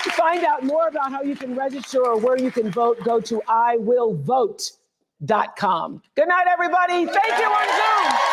To find out more about how you can register or where you can vote, go to iwillvote.com. Good night, everybody. Thank you on Zoom.